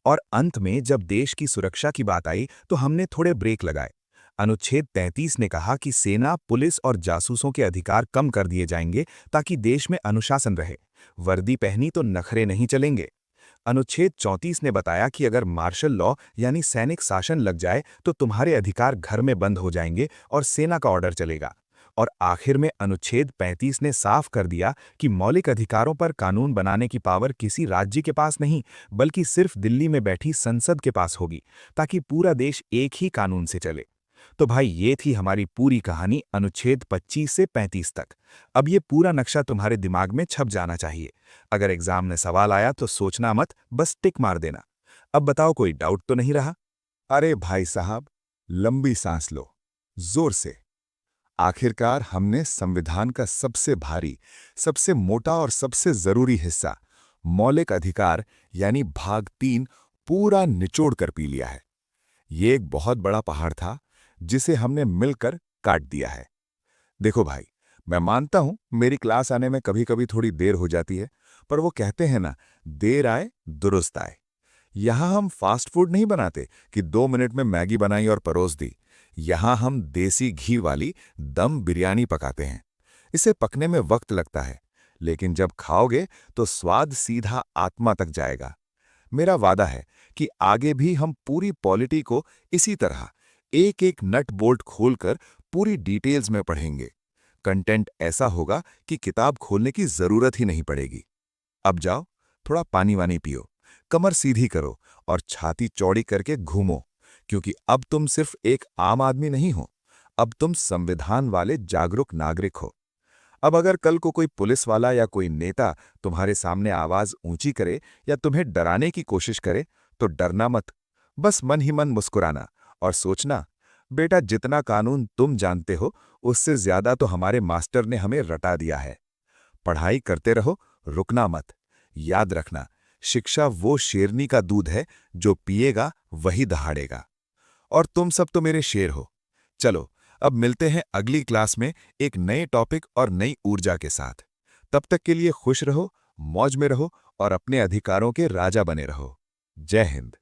और अंत में जब देश की सुरक्षा की बात आई तो हमने थोड़े ब्रेक लगाए। अनुच्छेद 33 ने कहा कि सेना, पुलिस और जासूसों के अधिकार कम कर दिए जाएंगे ताकि देश में अनुशासन रहे। वर्दी पहनी तो नखरे नहीं चलेंगे। अनुच्छेद 34 ने बताया कि अगर मार्शल लॉ यानी सैनिक शासन लग जाए तो तुम्हारे अधिकार घर में बंद हो जाएंगे और सेना का ऑर्डर चलेगा। और आखिर में अनुच्छेद 35 ने साफ कर दिया कि मौलिक अधिकारों पर कानून बनाने की पावर किसी राज्य के पास नहीं, बल्कि सिर्फ दिल्ली में बैठी संसद के पास होगी, ताकि पूरा देश एक ही कानून से चले। तो भाई, ये थी हमारी पूरी कहानी अनुच्छेद 25 से 35 तक। अब ये पूरा नक्शा तुम्हारे दिमाग में छप जाना चाहिए। अगर एग्जाम में सवाल आया तो सोचना मत, बस टिक मार देना। अब बताओ, कोई डाउट तो नहीं रहा? अरे भाई साहब, लंबी सांस लो, जोर से। आखिरकार हमने संविधान का सबसे भारी, सबसे मोटा और सबसे जरूरी हिस्सा, मौलिक अधिकार यानी भाग 3, पूरा निचोड़ कर पी लिया है। ये एक बहुत बड़ा पहाड़ था जिसे हमने मिलकर काट दिया है। देखो भाई, मैं मानता हूं मेरी क्लास आने में कभी कभी थोड़ी देर हो जाती है, पर वो कहते हैं ना, देर आए दुरुस्त आए। यहां हम फास्ट फूड नहीं बनाते कि 2 मिनट में मैगी बनाई और परोस दी। यहां हम देसी घी वाली दम बिरयानी पकाते हैं। इसे पकने में वक्त लगता है, लेकिन जब खाओगे तो स्वाद सीधा आत्मा तक जाएगा। मेरा वादा है कि आगे भी हम पूरी पॉलिटी को इसी तरह एक एक नट बोल्ट खोलकर पूरी डिटेल्स में पढ़ेंगे। कंटेंट ऐसा होगा कि किताब खोलने की जरूरत ही नहीं पड़ेगी। अब जाओ, थोड़ा पानी वानी पियो, कमर सीधी करो और छाती चौड़ी करके घूमो, क्योंकि अब तुम सिर्फ एक आम आदमी नहीं हो, अब तुम संविधान वाले जागरूक नागरिक हो। अब अगर कल को कोई पुलिस वाला या कोई नेता तुम्हारे सामने आवाज ऊंची करे या तुम्हें डराने की कोशिश करे, तो डरना मत, बस मन ही मन मुस्कुराना और सोचना, बेटा, जितना कानून तुम जानते हो उससे ज्यादा तो हमारे मास्टर ने हमें रटा दिया है। पढ़ाई करते रहो, रुकना मत। याद रखना, शिक्षा वो शेरनी का दूध है जो पिएगा वही दहाड़ेगा। और तुम सब तो मेरे शेर हो। चलो, अब मिलते हैं अगली क्लास में एक नए टॉपिक और नई ऊर्जा के साथ। तब तक के लिए खुश रहो मौज में रहो और अपने अधिकारों के राजा बने रहो। जय हिंद।